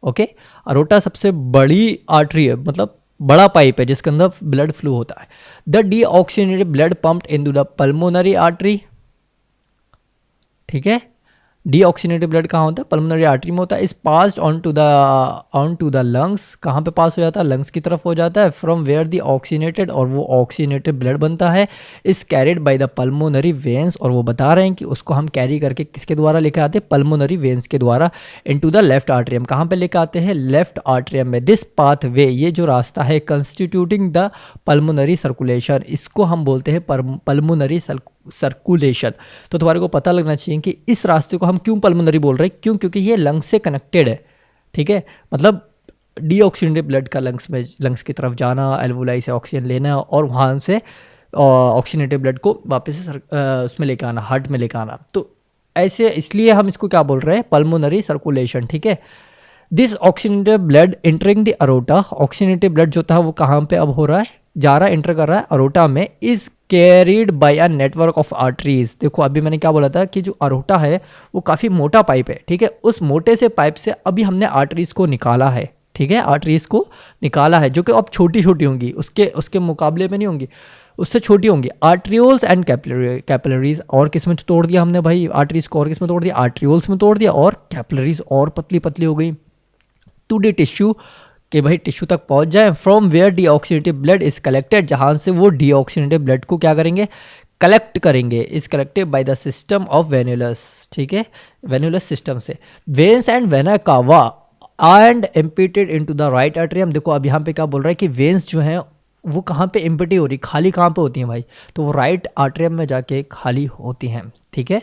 ओके, अरोटा सबसे बड़ी आर्टरी है, मतलब बड़ा पाइप है जिसके अंदर ब्लड फ्लो होता है। The deoxygenated blood pumped into the pulmonary artery, ठीक है, डीऑक्सीजनेटेड ब्लड कहाँ होता है, पल्मोनरी आर्टरी में होता है। Is passed on to the lungs, कहाँ पे पास हो जाता है, लंग्स की तरफ हो जाता है। फ्रॉम वेयर द ऑक्सीजनेटेड, और वो ऑक्सीजनेटेड ब्लड बनता है। इस carried by the pulmonary veins, और वो बता रहे हैं कि उसको हम कैरी करके किसके द्वारा लेकर आते हैं, पल्मोनरी वेन्स के द्वारा, इनटू द लेफ्ट आर्ट्रियम, कहाँ पे लेकर आते हैं, लेफ्ट आर्ट्रियम में। दिस पाथवे, ये जो रास्ता है, कंस्टिट्यूटिंग द पल्मोनरी सर्कुलेशन, इसको हम बोलते हैं पल्मोनरी सर्कुलेशन। तो तुम्हारे को पता लगना चाहिए कि इस रास्ते को हम क्यों पल्मोनरी बोल रहे हैं, क्यों, क्योंकि ये लंग्स से कनेक्टेड है, ठीक है, मतलब डीऑक्सीजनेटेड ब्लड का लंग्स की तरफ जाना, एल्वुलाई से ऑक्सीजन लेना, और वहाँ से ऑक्सीजनेटेड ब्लड को वापस से उसमें लेकर आना, हार्ट में लेकर आना। तो ऐसे, इसलिए हम इसको क्या बोल रहे हैं, पल्मोनरी सर्कुलेशन, ठीक है। This oxygenated blood entering the aorta, oxygenated blood जो था वो कहाँ पे अब हो रहा है, जा रहा है, एंटर कर रहा है अरोटा में, is carried by a network of arteries. देखो अभी मैंने क्या बोला था कि जो अरोटा है वो काफ़ी मोटा पाइप है, ठीक है, उस मोटे से पाइप से अभी हमने आर्टरीज को निकाला है, ठीक है, आर्टरीज को निकाला है, जो कि अब छोटी छोटी होंगी, उसके उसके मुकाबले में नहीं होंगी, उससे छोटी होंगी। आर्ट्रियोल्स एंड कैपिलरीज, और किस में तोड़ दिया हमने भाई आर्टरीज को, और किस में तोड़ दिया, आर्ट्रियोल्स में तोड़ दिया, और कैपिलरीज और पतली पतली हो गई टू डी टिश्यू, कि भाई टिश्यू तक पहुंच जाए, from where deoxygenated blood is collected, जहां से वो डीऑक्सीनेटेड ब्लड को क्या करेंगे, कलेक्ट करेंगे, is collected by the system of venules, ठीक है, वेन्युलस सिस्टम से। Veins and vena cava and emptied into the right atrium. देखो अब यहाँ पे क्या बोल रहा है कि वेन्स जो हैं वो कहाँ पे एम्पिटी हो रही, खाली कहाँ पे होती हैं भाई, तो वो राइट आर्टरियम में जाके खाली होती हैं, ठीक है,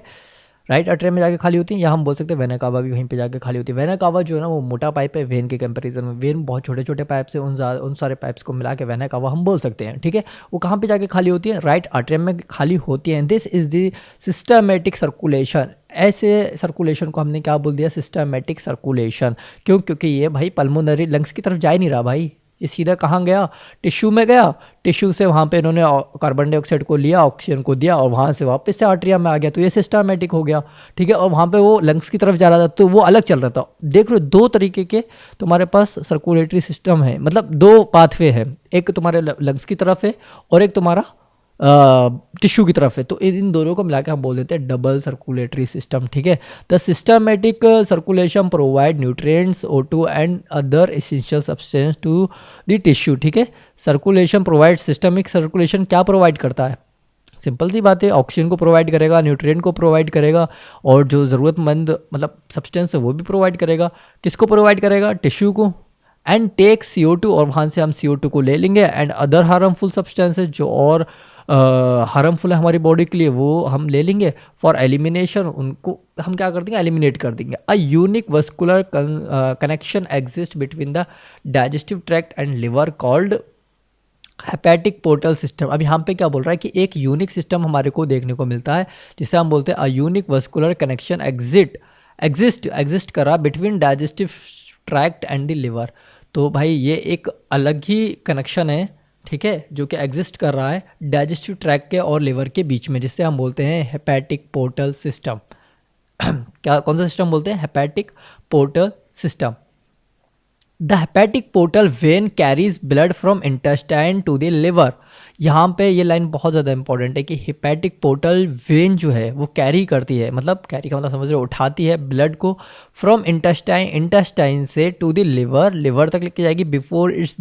राइट आर्टरियम में जाके खाली होती हैं, या हम बोल सकते हैं वेना कावा भी वहीं पे जाके खाली होती है। वेना कावा जो है ना वो मोटा पाइप है वेन के कंपैरिजन में, वेन बहुत छोटे छोटे पाइप से, उन सारे पाइप्स को मिला के वेना कावा हम बोल सकते हैं, ठीक है। वो कहाँ पे जाके खाली होती है, राइट आर्टरियम में खाली होती है। This is the systematic circulation, ऐसे सर्कुलेशन को हमने क्या बोल दिया, सिस्टमेटिक सर्कुलेशन। क्यों, क्योंकि ये भाई पल्मोनरी लंग्स की तरफ जा ही नहीं रहा भाई, ये सीधा कहाँ गया, टिश्यू में गया, टिश्यू से वहाँ पे इन्होंने कार्बन डाइऑक्साइड को लिया, ऑक्सीजन को दिया, और वहाँ से वापस से आर्टरिया में आ गया, तो ये सिस्टमेटिक हो गया, ठीक है। और वहाँ पे वो लंग्स की तरफ जा रहा था तो वो अलग चल रहा था। देख लो दो तरीके के तुम्हारे पास सर्कुलेटरी सिस्टम है, मतलब दो पाथवे है, एक तुम्हारे लंग्स की तरफ है और एक तुम्हारा टिश्यू की तरफ है, तो इन दोनों को मिला के हम बोल देते हैं डबल सर्कुलेटरी सिस्टम, ठीक है। The systematic circulation provide nutrients, O2 and other essential substance to the tissue, ठीक है। सर्कुलेशन प्रोवाइड, सिस्टमिक सर्कुलेशन क्या प्रोवाइड करता है, सिंपल सी बात है, ऑक्सीजन को प्रोवाइड करेगा, न्यूट्रिएंट को प्रोवाइड करेगा, और जो ज़रूरतमंद मतलब सब्सटेंस है वो भी प्रोवाइड करेगा। किसको प्रोवाइड करेगा, टिश्यू को। एंड टेक CO2, और वहाँ से हम CO2 को ले लेंगे, एंड अदर हार्मफुल सब्सटेंसेज जो और हार्मफुल है हमारी बॉडी के लिए वो हम ले लेंगे फॉर एलिमिनेशन, उनको हम क्या कर देंगे, एलिमिनेट कर देंगे। अ unique vascular connection exist between the digestive tract and liver called hepatic portal system. अब यहाँ पे क्या बोल रहा है कि एक यूनिक सिस्टम हमारे को देखने को मिलता है जिसे हम बोलते हैं a unique vascular connection exist करा between digestive tract and the liver. तो भाई ये एक अलग ही कनेक्शन है, ठीक है, जो कि एग्जिस्ट कर रहा है डाइजेस्टिव ट्रैक्ट के और लिवर के बीच में, जिससे हम बोलते हैं हेपेटिक पोर्टल सिस्टम। क्या, कौन सा सिस्टम बोलते हैं, hepatic portal system. The hepatic portal vein carries blood from intestine to the liver. यहाँ पे ये लाइन बहुत ज़्यादा इंपॉर्टेंट है कि हेपेटिक पोर्टल वेन जो है वो कैरी करती है, मतलब कैरी का मतलब समझ रहे हो, उठाती है ब्लड को फ्रॉम इंटेस्टाइन से टू द लिवर तक लेके जाएगी before it's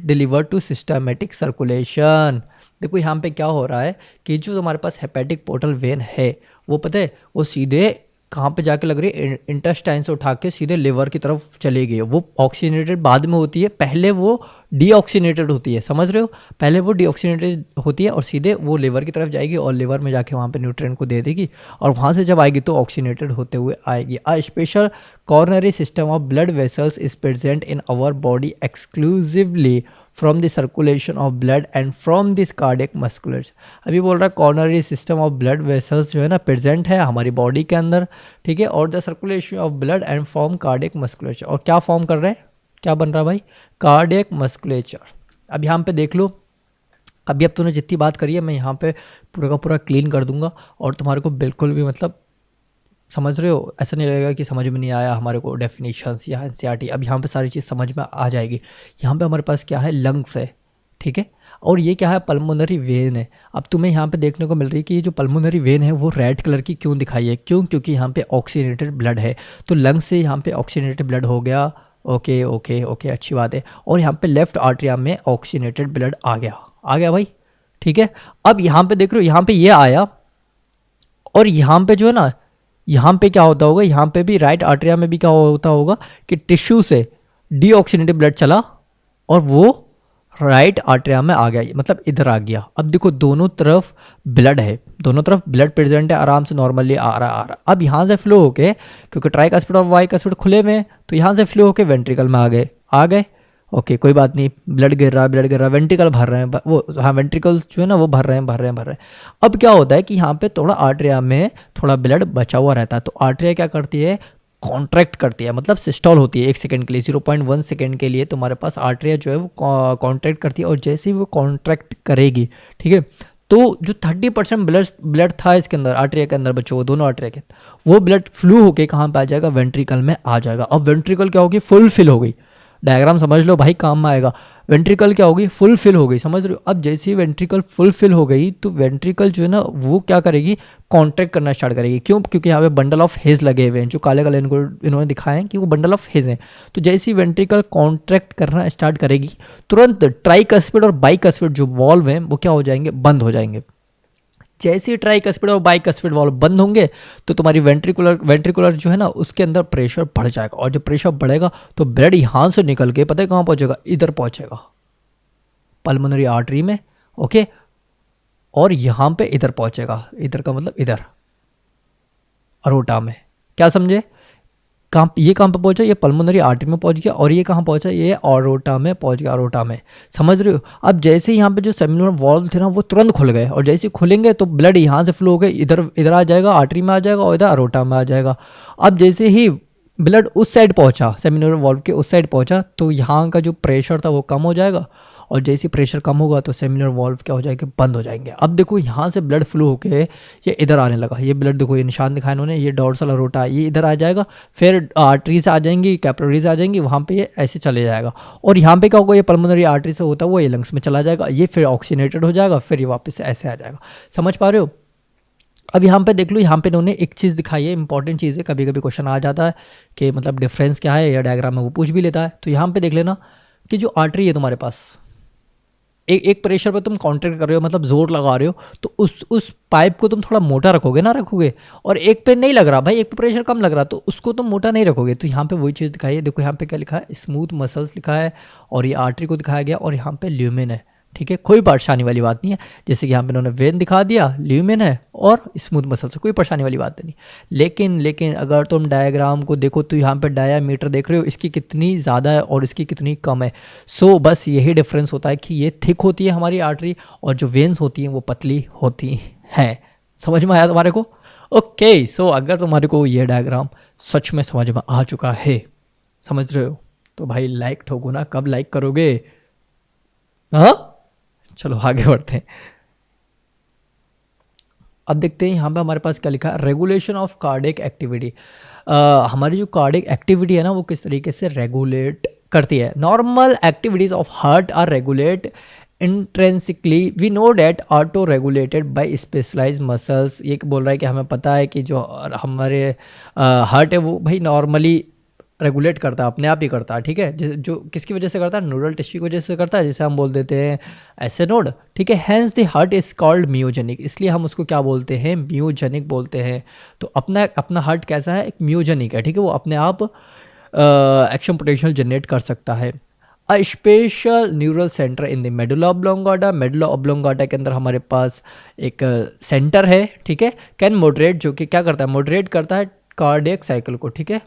deliver to systematic circulation. देखो यहाँ पे क्या हो रहा है कि जो हमारे पास हेपेटिक पोर्टल वेन है वो पता है वो सीधे कहाँ पे जाके लग रही है, इंटेस्टाइन से उठा के सीधे लिवर की तरफ चली गई है। वो ऑक्सीनेटेड बाद में होती है, पहले वो डीऑक्सीनेटेड होती है, समझ रहे हो, पहले वो डीऑक्सीनेटेड होती है और सीधे वो लिवर की तरफ जाएगी और लिवर में जाके वहाँ पे न्यूट्रिएंट को दे देगी, और वहाँ से जब आएगी तो ऑक्सीनेटेड होते हुए आएगी। A special coronary system of blood vessels is present in our body exclusively from the circulation of blood and from this cardiac muscles. अभी बोल रहा है coronary system of blood vessels जो है ना प्रेजेंट है हमारी बॉडी के अंदर, ठीक है, और the circulation of blood and form cardiac musculature. और क्या फॉर्म कर रहे हैं, क्या बन रहा है भाई, कार्डियक मस्कुलेचर। अब यहाँ पे देख लो, अभी अब तूने जितनी बात करी है मैं यहाँ पे पूरा का पूरा क्लीन कर दूंगा, और तुम्हारे को बिल्कुल भी मतलब समझ रहे हो, ऐसा नहीं लगेगा कि समझ में नहीं आया हमारे को डेफिनेशंस या एनसीईआरटी। अब यहाँ पे सारी चीज़ समझ में आ जाएगी। यहाँ पे हमारे पास क्या है, लंग्स है, ठीक है, और ये क्या है, पल्मोनरी वेन है। अब तुम्हें यहाँ पे देखने को मिल रही है कि ये जो पल्मोनरी वेन है वो रेड कलर की क्यों दिखाई है, क्योंकि यहाँ पे ऑक्सीनेटेड ब्लड है, तो लंग्स से यहाँ पे ऑक्सीनेटेड ब्लड हो गया। ओके ओके ओके, अच्छी बात है। और यहाँ पे लेफ्ट आर्टरिया में ऑक्सीनेटेड ब्लड आ गया भाई, ठीक है। अब यहाँ पे देख रहे हो, यहाँ पे ये आया, और यहाँ पे जो है ना, यहाँ पे क्या होता होगा, यहाँ पे भी राइट आर्टरिया में भी क्या होता होगा कि टिश्यू से डीऑक्सीनेटेड ब्लड चला और वो राइट आर्टरिया में आ गया, मतलब इधर आ गया। अब देखो दोनों तरफ ब्लड है, दोनों तरफ ब्लड प्रेजेंट है, आराम से नॉर्मली आ रहा। अब यहाँ से फ्लो होके, क्योंकि ट्राइक एसिड और वाइक एसिड खुले में, तो यहाँ से फ्लो होके वेंट्रिकल में आ गए। ओके कोई बात नहीं, ब्लड गिर रहा है, वेंट्रिकल भर रहे हैं, वो हाँ वेंट्रिकल्स जो है ना वो भर रहे हैं। अब क्या होता है कि यहाँ पे थोड़ा आर्टरिया में थोड़ा ब्लड बचा हुआ रहता है, तो आर्टरिया क्या करती है, कॉन्ट्रैक्ट करती है, मतलब सिस्टॉल होती है 1 सेकंड के लिए, 0.1 सेकंड के लिए तुम्हारे पास आर्टरिया जो है वो कॉन्ट्रैक्ट करती है। और जैसे ही वो कॉन्ट्रैक्ट करेगी, ठीक है, तो जो 30% ब्लड था इसके अंदर, आर्टरिया के अंदर बच्चों, वो दोनों आर्टरिया के, वो ब्लड फ्लू होके कहाँ पे आ जाएगा, वेंट्रिकल में आ जाएगा। अब वेंट्रिकल क्या होगी, फुल फिल हो गई। डायग्राम समझ लो भाई, काम में आएगा। वेंट्रिकल क्या होगी, फुल फिल हो गई, समझ रहे हो। अब जैसे ही वेंट्रिकल फुल फिल हो गई तो वेंट्रिकल जो है ना वो क्या करेगी, कॉन्ट्रैक्ट करना स्टार्ट करेगी। क्यों, क्योंकि यहाँ पे बंडल ऑफ हेज लगे हुए हैं, जो काले काले इन्होंने दिखाए हैं कि वो बंडल ऑफ हेज हैं। तो जैसे ही वेंट्रिकल कॉन्ट्रैक्ट करना स्टार्ट करेगी, तुरंत ट्राइकस्पिड और बाइकस्पिड जो वॉल्व हैं वो क्या हो जाएंगे, बंद हो जाएंगे। जैसे ही ट्राइकस्पिड और बाइकस्पिड वाल्व बंद होंगे तो तुम्हारी वेंट्रिकुलर जो है ना उसके अंदर प्रेशर बढ़ जाएगा। और जब प्रेशर बढ़ेगा तो ब्लड यहाँ से निकल के पता है कहाँ पहुँचेगा, इधर पहुँचेगा, पल्मोनरी आर्टरी में, ओके। और यहाँ पे इधर पहुँचेगा, इधर का मतलब इधर अरोटा में। क्या समझे, कहाँ, ये कहाँ पे पहुँचा, ये पल्मोनरी आर्टरी में पहुँच गया। और ये कहाँ पहुँचा, ये अरोटा में पहुँच गया, अरोटा में, समझ रहे हो। अब जैसे यहाँ पे जो सेमिनल वॉल्व थे ना वो तुरंत खुल गए, और जैसे खुलेंगे तो ब्लड यहाँ से फ्लो हो गए, इधर आ जाएगा, आर्टरी में आ जाएगा, और इधर अरोटा में आ जाएगा। अब जैसे ही ब्लड उस साइड पहुँचा, सेमिनल वॉल्व के उस साइड पहुँचा, तो यहाँ का जो प्रेशर था वो कम हो जाएगा। और जैसे ही प्रेशर कम होगा तो सेमिनल वॉल्व क्या हो जाएंगे, बंद हो जाएंगे। अब देखो यहाँ से ब्लड फ्लो होके ये इधर आने लगा, ये ब्लड देखो, ये निशान दिखाया इन्होंने, ये डोर्सल अरोटा, ये इधर आ जाएगा, फिर आर्टरीज आ जाएंगी, कैपिलरीज आ जाएंगी, वहाँ पे ये ऐसे चले जाएगा। और यहाँ पे क्या होगा, ये पल्मोनरी आर्टरी से होता है वो ये लंग्स में चला जाएगा, ये फिर ऑक्सीनेटेड हो जाएगा, फिर ये वापस से ऐसे आ जाएगा। समझ पा रहे हो। अब यहाँ पे देख लो, यहाँ पे इन्होंने एक चीज़ दिखाई है, इंपॉर्टेंट चीज़ है, कभी कभी क्वेश्चन आ जाता है कि मतलब डिफरेंस क्या है, या डायग्राम में वो पूछ भी लेता है। तो यहाँ पे देख लेना कि जो आर्टरी है तुम्हारे पास, एक प्रेशर पर तुम कॉन्ट्रैक्ट कर रहे हो, मतलब जोर लगा रहे हो, तो उस पाइप को तुम थोड़ा मोटा रखोगे ना, रखोगे। और एक पे नहीं लग रहा भाई, एक पे प्रेशर कम लग रहा, तो उसको तुम मोटा नहीं रखोगे। तो यहाँ पे वही चीज़ दिखाई है, देखो यहाँ पे क्या लिखा है, स्मूथ मसल्स लिखा है, और ये आर्टरी को दिखाया गया, और यहाँ पे ल्यूमेन है, ठीक है, कोई परेशानी वाली बात नहीं है। जैसे कि यहाँ पे इन्होंने वेन दिखा दिया, ल्यूमेन है और स्मूथ मसल से, कोई परेशानी वाली बात नहीं। लेकिन अगर तुम डायग्राम को देखो तो यहाँ पे डायामीटर देख रहे हो, इसकी कितनी ज़्यादा है और इसकी कितनी कम है। सो बस यही डिफरेंस होता है कि ये थिक होती है हमारी आर्टरी, और जो वेन्स होती हैं वो पतली होती हैं। समझ में आया तुम्हारे को। ओके, सो अगर तुम्हारे को ये डायग्राम सच में समझ में आ चुका है, समझ रहे हो, तो भाई लाइक ठोको ना। कब लाइक करोगे, हाँ, चलो आगे बढ़ते हैं। अब देखते हैं यहाँ पे हमारे पास क्या लिखा है, रेगुलेशन ऑफ कार्डियक एक्टिविटी। हमारी जो कार्डियक एक्टिविटी है ना वो किस तरीके से रेगुलेट करती है। Normal activities of heart are regulate intrinsically, we know that auto regulated by specialised muscles. ये बोल रहा है कि हमें पता है कि जो हमारे हार्ट है वो भाई नॉर्मली रेगुलेट करता है, अपने आप ही करता है, ठीक है। जो किसकी वजह से करता है, न्यूरल टिश्यू की वजह से करता है, जिसे हम बोल देते हैं ऐसे नोड, ठीक है। Hence the heart is called myogenic, इसलिए हम उसको क्या बोलते हैं, म्योजेनिक बोलते हैं। तो अपना हार्ट कैसा है, एक म्योजेनिक है, ठीक है, वो अपने आप एक्शन पोटेंशियल जनरेट कर सकता है। A special neural centre in the medulla oblongata, medulla oblongata के अंदर हमारे पास एक सेंटर है, ठीक है, कैन मोडरेट, जो कि क्या करता है, मोडरेट करता है कार्डियक साइकिल को, ठीक है,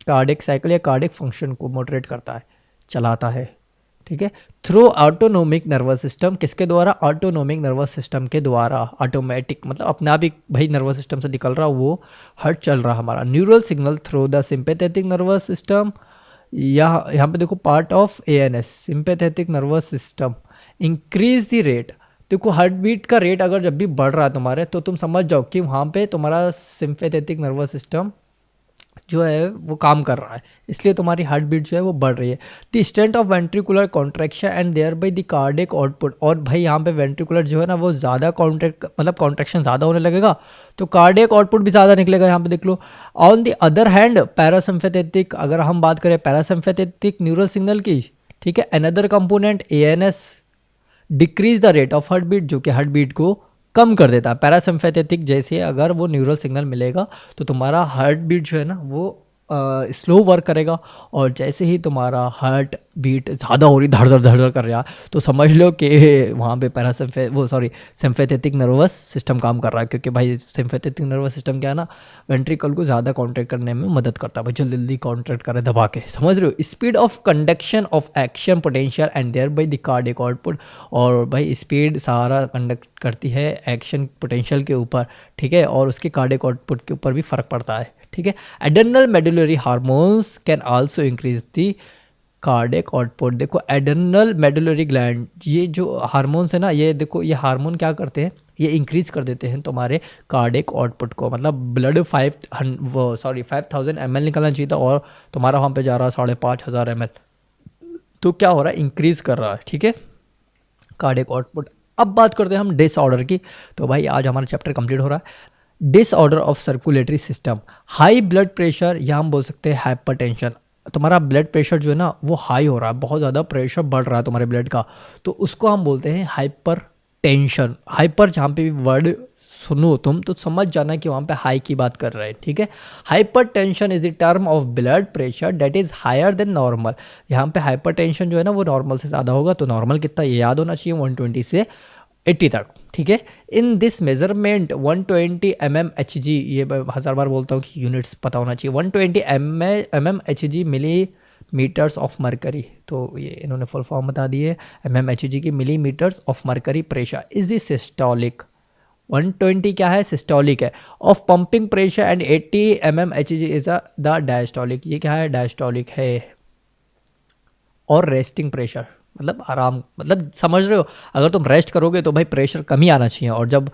कार्डियक साइकिल या कार्डियक फंक्शन को मोडरेट करता है, चलाता है, ठीक है, थ्रू ऑटोनोमिक नर्वस सिस्टम। किसके द्वारा, ऑटोनोमिक नर्वस सिस्टम के द्वारा। ऑटोमेटिक मतलब अपने आप ही भाई नर्वस सिस्टम से निकल रहा वो हार्ट चल रहा हमारा। Neural signal through the sympathetic nervous system, यहाँ पे देखो part of ANS, sympathetic nervous system increase the rate. देखो हार्ट बीट का रेट अगर जब भी बढ़ रहा है तुम्हारे, तो तुम समझ जाओ कि वहाँ पे तुम्हारा सिंपैथेटिक नर्वस सिस्टम जो है वो काम कर रहा है, इसलिए तुम्हारी हार्ट बीट जो है वो बढ़ रही है। The strength of ventricular contraction and thereby the cardiac output, और भाई यहाँ पे वेंट्रिकुलर जो है ना वो ज़्यादा कॉन्ट्रैक्शन ज़्यादा होने लगेगा, तो कार्डियक आउटपुट भी ज़्यादा निकलेगा। यहाँ पे देख लो। On the other hand parasympathetic, अगर हम बात करें पैरासिम्पैथेटिक न्यूरल सिग्नल की, ठीक है, another component ANS decrease the rate of heart beat, जो कि हार्ट बीट को कम कर देता है। पैरासिम्पैथेटिक जैसे अगर वो न्यूरल सिग्नल मिलेगा तो तुम्हारा हार्ट बीट जो है ना वो स्लो वर्क करेगा, और जैसे ही तुम्हारा हार्ट बीट ज़्यादा हो रही, धड़ धड़ कर रहा, तो समझ लो कि वहाँ पे सिम्पैथेटिक नर्वस सिस्टम काम कर रहा है, क्योंकि भाई सिम्पैथेटिक नर्वस सिस्टम क्या है ना, वेंट्रिकल को ज़्यादा कॉन्ट्रैक्ट करने में मदद करता है, भाई जल्दी जल्दी कॉन्ट्रैक्ट करे दबा के, समझ रहे हो। Speed of conduction of action potential and thereby the cardiac output, और भाई स्पीड सारा कंडक्ट करती है एक्शन पोटेंशियल के ऊपर, ठीक है, और उसके कार्डियक आउटपुट के ऊपर भी फ़र्क पड़ता है, ठीक है। Adrenal medullary hormones can also increase the cardiac output. देखो एड्रेनल मेडुलरी ग्लैंड, ये जो हार्मोन्स है ना, ये देखो ये हार्मोन क्या करते हैं, ये इंक्रीज कर देते हैं तुम्हारे कार्डियक आउटपुट को। मतलब ब्लड 5000 ml निकलना चाहिए था और तुम्हारा वहाँ पे जा रहा है 5500 ml, तो क्या हो रहा है, इंक्रीज कर रहा है, ठीक है, कार्डियक आउटपुट। अब बात करते हैं हम डिसऑर्डर की। तो भाई आज हमारा चैप्टर कंप्लीट हो रहा है। Disorder of circulatory system, high blood pressure या हम बोल सकते हैं हाइपरटेंशन। तुम्हारा ब्लड प्रेशर जो है ना वो हाई हो रहा है, बहुत ज़्यादा प्रेशर बढ़ रहा है तुम्हारे ब्लड का, तो उसको हम बोलते हैं हाइपर टेंशन। हाइपर जहाँ पे भी वर्ड सुनो तुम तो समझ जाना कि वहाँ पे हाई की बात कर रहे हैं, ठीक है। Hypertension is the term of blood pressure that is higher than normal. यहाँ पे हाइपर टेंशन जो है ना वो नॉर्मल से ज़्यादा होगा, तो नॉर्मल कितना ये याद होना चाहिए, 120 से 80 तक, ठीक है। इन दिस मेजरमेंट 120 mmHg, ये मैं 1000 बार बोलता हूँ कि यूनिट्स पता होना चाहिए, 120 mmHg मिलीमीटर्स ऑफ मरकरी। तो ये इन्होंने फुल फॉर्म बता दी है, mmHg की millimetres of mercury pressure is the systolic. 120 क्या है, सिस्टोलिक है, of pumping pressure, and 80 mmHg is the diastolic. ये क्या है, डायस्टोलिक है। और रेस्टिंग प्रेशर मतलब आराम, मतलब समझ रहे हो, अगर तुम रेस्ट करोगे तो भाई प्रेशर कम ही आना चाहिए, और जब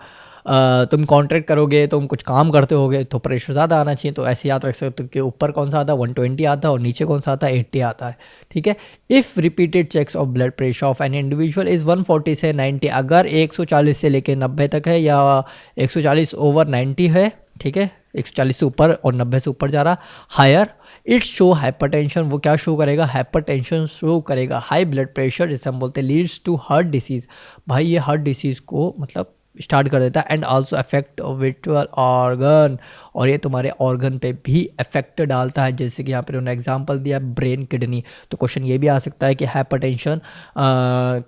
तुम कॉन्ट्रैक्ट करोगे, तुम कुछ काम करते होगे तो प्रेशर ज़्यादा आना चाहिए। तो ऐसे याद रख सकते हो कि ऊपर कौन सा आता है, 120 आता है, और नीचे कौन सा आता है, 80 आता है, ठीक है। If repeated checks of blood pressure of an individual is 140 से 90, अगर 140 से लेकर 90 तक है या 140 ओवर 90 है, ठीक है, 140 से ऊपर और 90 से ऊपर जा रहा, हायर इट शो हाइपरटेंशन। वो क्या शो करेगा, हाइपरटेंशन शो करेगा। हाई ब्लड प्रेशर जिसे हम बोलते हैं लीड्स टू हार्ट डिसीज़, भाई ये हार्ट डिसीज़ को मतलब स्टार्ट कर देता है। And also affect vitriol organ, और ये तुम्हारे ऑर्गन पे भी इफेक्ट डालता है, जैसे कि यहाँ पर उन्होंने एग्जांपल दिया ब्रेन, किडनी। तो क्वेश्चन ये भी आ सकता है कि हाइपरटेंशन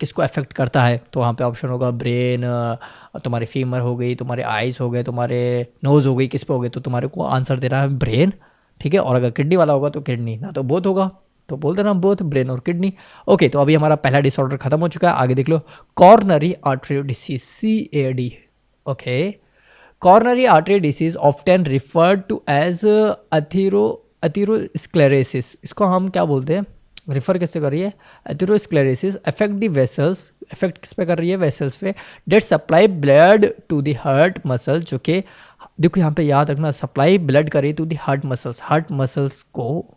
किसको अफेक्ट करता है, तो वहाँ पे ऑप्शन होगा ब्रेन, तुम्हारे फीमर हो गई, तुम्हारे आइज़ हो गए, तुम्हारे नोज़ हो गई, किस पे हो गए, तो तुम्हारे को आंसर देना है ब्रेन, ठीक है। और अगर किडनी वाला होगा तो किडनी, ना तो बोथ होगा तो बोल देना बोथ, ब्रेन और किडनी। ओके, तो अभी हमारा पहला डिसऑर्डर खत्म हो चुका है, आगे देख लो, coronary artery disease, CAD। Okay, coronary artery disease often referred to as atherosclerosis. इसको हम क्या बोलते हैं, रिफर कैसे कर रही है, atherosclerosis affect the vessels, affect किस पे कर रही है, वेसल्स पे, that supply blood to the heart muscle. जो कि देखो यहाँ पे याद रखना, सप्लाई ब्लड करे to the heart muscles, heart muscles को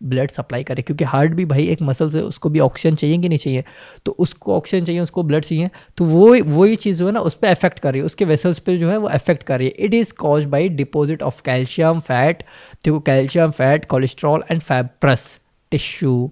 ब्लड सप्लाई करे, क्योंकि हार्ट भी भाई एक मसल से, उसको भी ऑक्सीजन चाहिए कि नहीं चाहिए, तो उसको ऑक्सीजन चाहिए, उसको ब्लड चाहिए, तो वही चीज़ जो है ना उस पर अफेक्ट कर रही है, उसके वेसल्स पे जो है वो अफेक्ट कर रही है। It is cause by deposit of calcium fat, देखो calcium fat, cholesterol and fibrous tissue.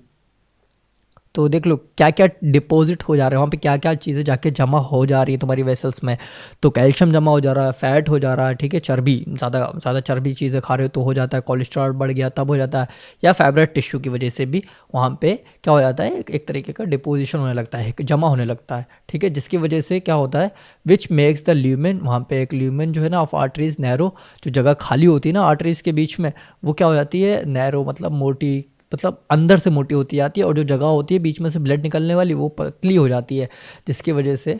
तो देख लो क्या क्या डिपॉजिट हो जा रहा है वहाँ पे, क्या क्या चीज़ें जाके जमा हो जा रही है तुम्हारी वेसल्स में। तो कैल्शियम जमा हो जा रहा है, फैट हो जा रहा है, ठीक है, चर्बी, ज़्यादा चर्बी चीज़ें खा रहे हो तो हो जाता है, कोलेस्ट्रॉल बढ़ गया तब हो जाता है, या फैब्रेट टिश्यू की वजह से भी वहाँ पे क्या हो जाता है, एक तरीके का डिपोजिशन होने लगता है, जमा होने लगता है, ठीक है, जिसकी वजह से क्या होता है, विच मेक्स द ल्यूमेन, वहाँ पे एक ल्यूमेन जो है ना ऑफ आर्टरीज नैरो, जो जगह खाली होती है ना आर्टरीज के बीच में, वो क्या हो जाती है, नैरो मतलब मोटी, मतलब अंदर से मोटी होती जाती है, और जो जगह होती है बीच में से ब्लड निकलने वाली वो पतली हो जाती है, जिसकी वजह से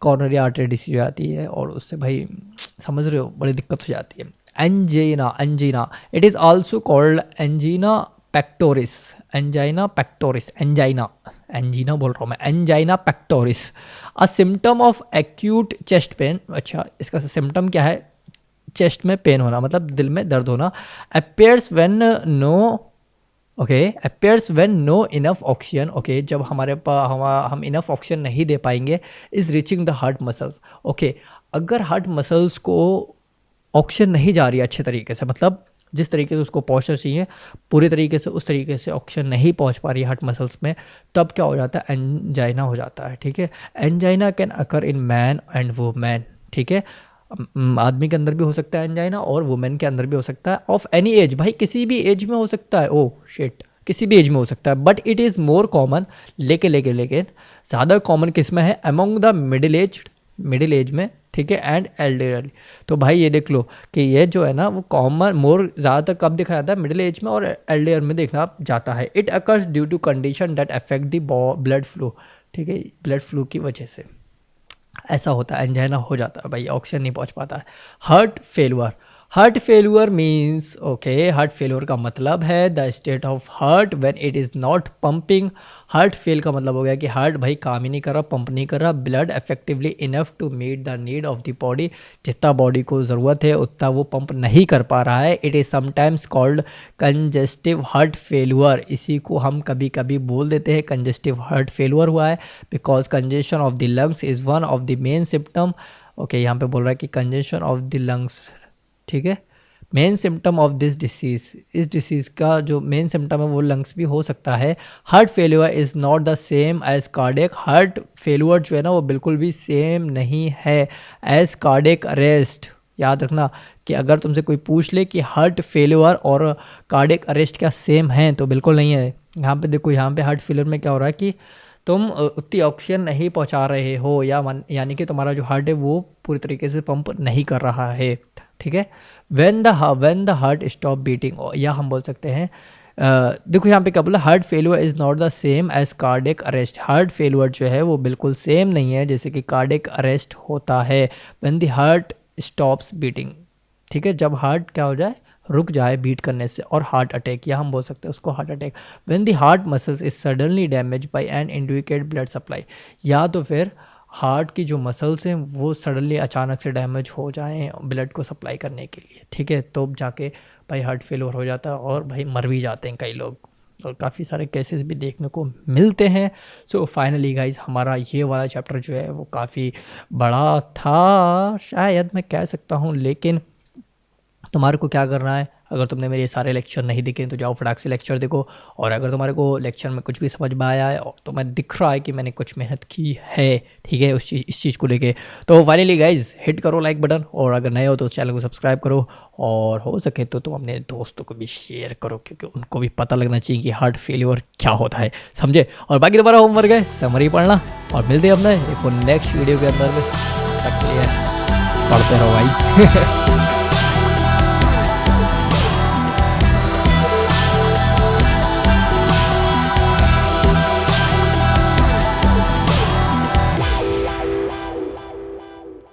कॉर्नरी आर्टरी डिसीज हो जाती है, और उससे भाई समझ रहे हो बड़ी दिक्कत हो जाती है। Angina it is also called angina pectoris, angina बोल रहा हूँ मैं, angina pectoris, a symptom of acute chest pain. अच्छा, इसका सिम्टम क्या है, चेस्ट में पेन होना, मतलब दिल में दर्द होना। Appears when no enough oxygen, okay, जब हमारे पास हम इनफ ऑक्सीजन नहीं दे पाएंगे, is reaching the heart muscles. Okay, अगर हार्ट मसल्स को ऑक्सीजन नहीं जा रही है अच्छे तरीके से, मतलब जिस तरीके से उसको पहुंचना चाहिए पूरी तरीके से, उस तरीके से ऑक्सीजन नहीं पहुंच पा रही है हार्ट मसल्स में, तब क्या हो जाता है, एंजाइना हो जाता है, ठीक है। Angina can occur in man and women, ठीक है, आदमी के अंदर भी हो सकता है एंजाइना और वुमेन के अंदर भी हो सकता है, ऑफ एनी एज, भाई किसी भी एज में हो सकता है, ओह शिट, किसी भी एज में हो सकता है, but it is more common, लेकिन ज़्यादा कॉमन किस में है, अमोंग द मिडिल एज में, ठीक है, एंड एल्डरली। तो भाई ये देख लो कि ये जो है ना वो कॉमन मोर ज़्यादातर कब देखा जाता है, मिडिल एज में और एल्डर में देखना जाता है। It occurs due to condition that affect the blood flow, ठीक है, ब्लड फ्लो की वजह से ऐसा होता है, एंजाइना हो जाता है भाई, ऑक्सीजन नहीं पहुंच पाता है। Heart failure means okay, heart failure का मतलब है the state of heart when it is not pumping. Heart fail का मतलब हो गया कि हार्ट भाई काम ही नहीं कर रहा, पंप नहीं कर रहा blood effectively enough to meet the need of the body. जितना बॉडी को ज़रूरत है उतना वो पंप नहीं कर पा रहा है। It is sometimes called congestive heart failure. इसी को हम कभी कभी बोल देते हैं कंजेस्टिव हार्ट फेल्यूर हुआ है, because congestion of the lungs is one of the main symptom. Okay, यहाँ पे बोल रहा है कि कंजेशन ऑफ द लंग्स, ठीक है, main symptom of this disease, इस डिसीज़ का जो मेन सिम्टम है वो लंग्स भी हो सकता है। Heart failure is not the same as cardiac. Heart failure जो है ना वो बिल्कुल भी सेम नहीं है एज कार्डियक अरेस्ट। याद रखना कि अगर तुमसे कोई पूछ ले कि हार्ट फेल्यूर और कार्डियक अरेस्ट क्या सेम हैं, तो बिल्कुल नहीं है। यहाँ पे देखो, यहाँ पे हार्ट फेल्यूर में क्या हो रहा है कि तुम उतनी ऑक्सीजन नहीं पहुँचा रहे हो, या यानी कि तुम्हारा जो हार्ट है वो पूरी तरीके से पंप नहीं कर रहा है, ठीक है। When the heart stop beating, या हम बोल सकते हैं देखो यहाँ पे क्या बोला, heart failure is not the same as cardiac arrest. Heart failure जो है वो बिल्कुल सेम नहीं है जैसे कि कार्डियक अरेस्ट होता है। When the heart stops beating, ठीक है, जब हार्ट क्या हो जाए, रुक जाए बीट करने से। और हार्ट अटैक, या हम बोल सकते हैं उसको heart attack. When the heart muscles is suddenly damage by an indicate blood supply, या तो फिर हार्ट की जो मसल्स हैं वो सडनली अचानक से डैमेज हो जाएं ब्लड को सप्लाई करने के लिए, ठीक है, तो जाके भाई हार्ट फेल्योर हो जाता है और भाई मर भी जाते हैं कई लोग, और काफ़ी सारे केसेस भी देखने को मिलते हैं। सो फाइनली गाइज, हमारा ये वाला चैप्टर जो है वो काफ़ी बड़ा था शायद मैं कह सकता हूँ, लेकिन तुम्हारे को क्या करना है, अगर तुमने मेरे सारे लेक्चर नहीं दिखे तो जाओ फटाक से लेक्चर देखो। और अगर तुम्हारे को लेक्चर में कुछ भी समझ में आया है और तुम्हें दिख रहा है कि मैंने कुछ मेहनत की है, ठीक है, इस चीज़ को लेके, तो फाइनली गाइज हिट करो लाइक बटन, और अगर नए हो तो चैनल को सब्सक्राइब करो, और हो सके तो तुम अपने दोस्तों को भी शेयर करो, क्योंकि उनको भी पता लगना चाहिए कि हार्ट फेल्योर क्या होता है, समझे। और बाकी तुम्हारा होमवर्क है समरी पढ़ना, और मिलते हैं अपने एक नेक्स्ट वीडियो के अंदर में। तक के लिए पढ़ते रहो भाई।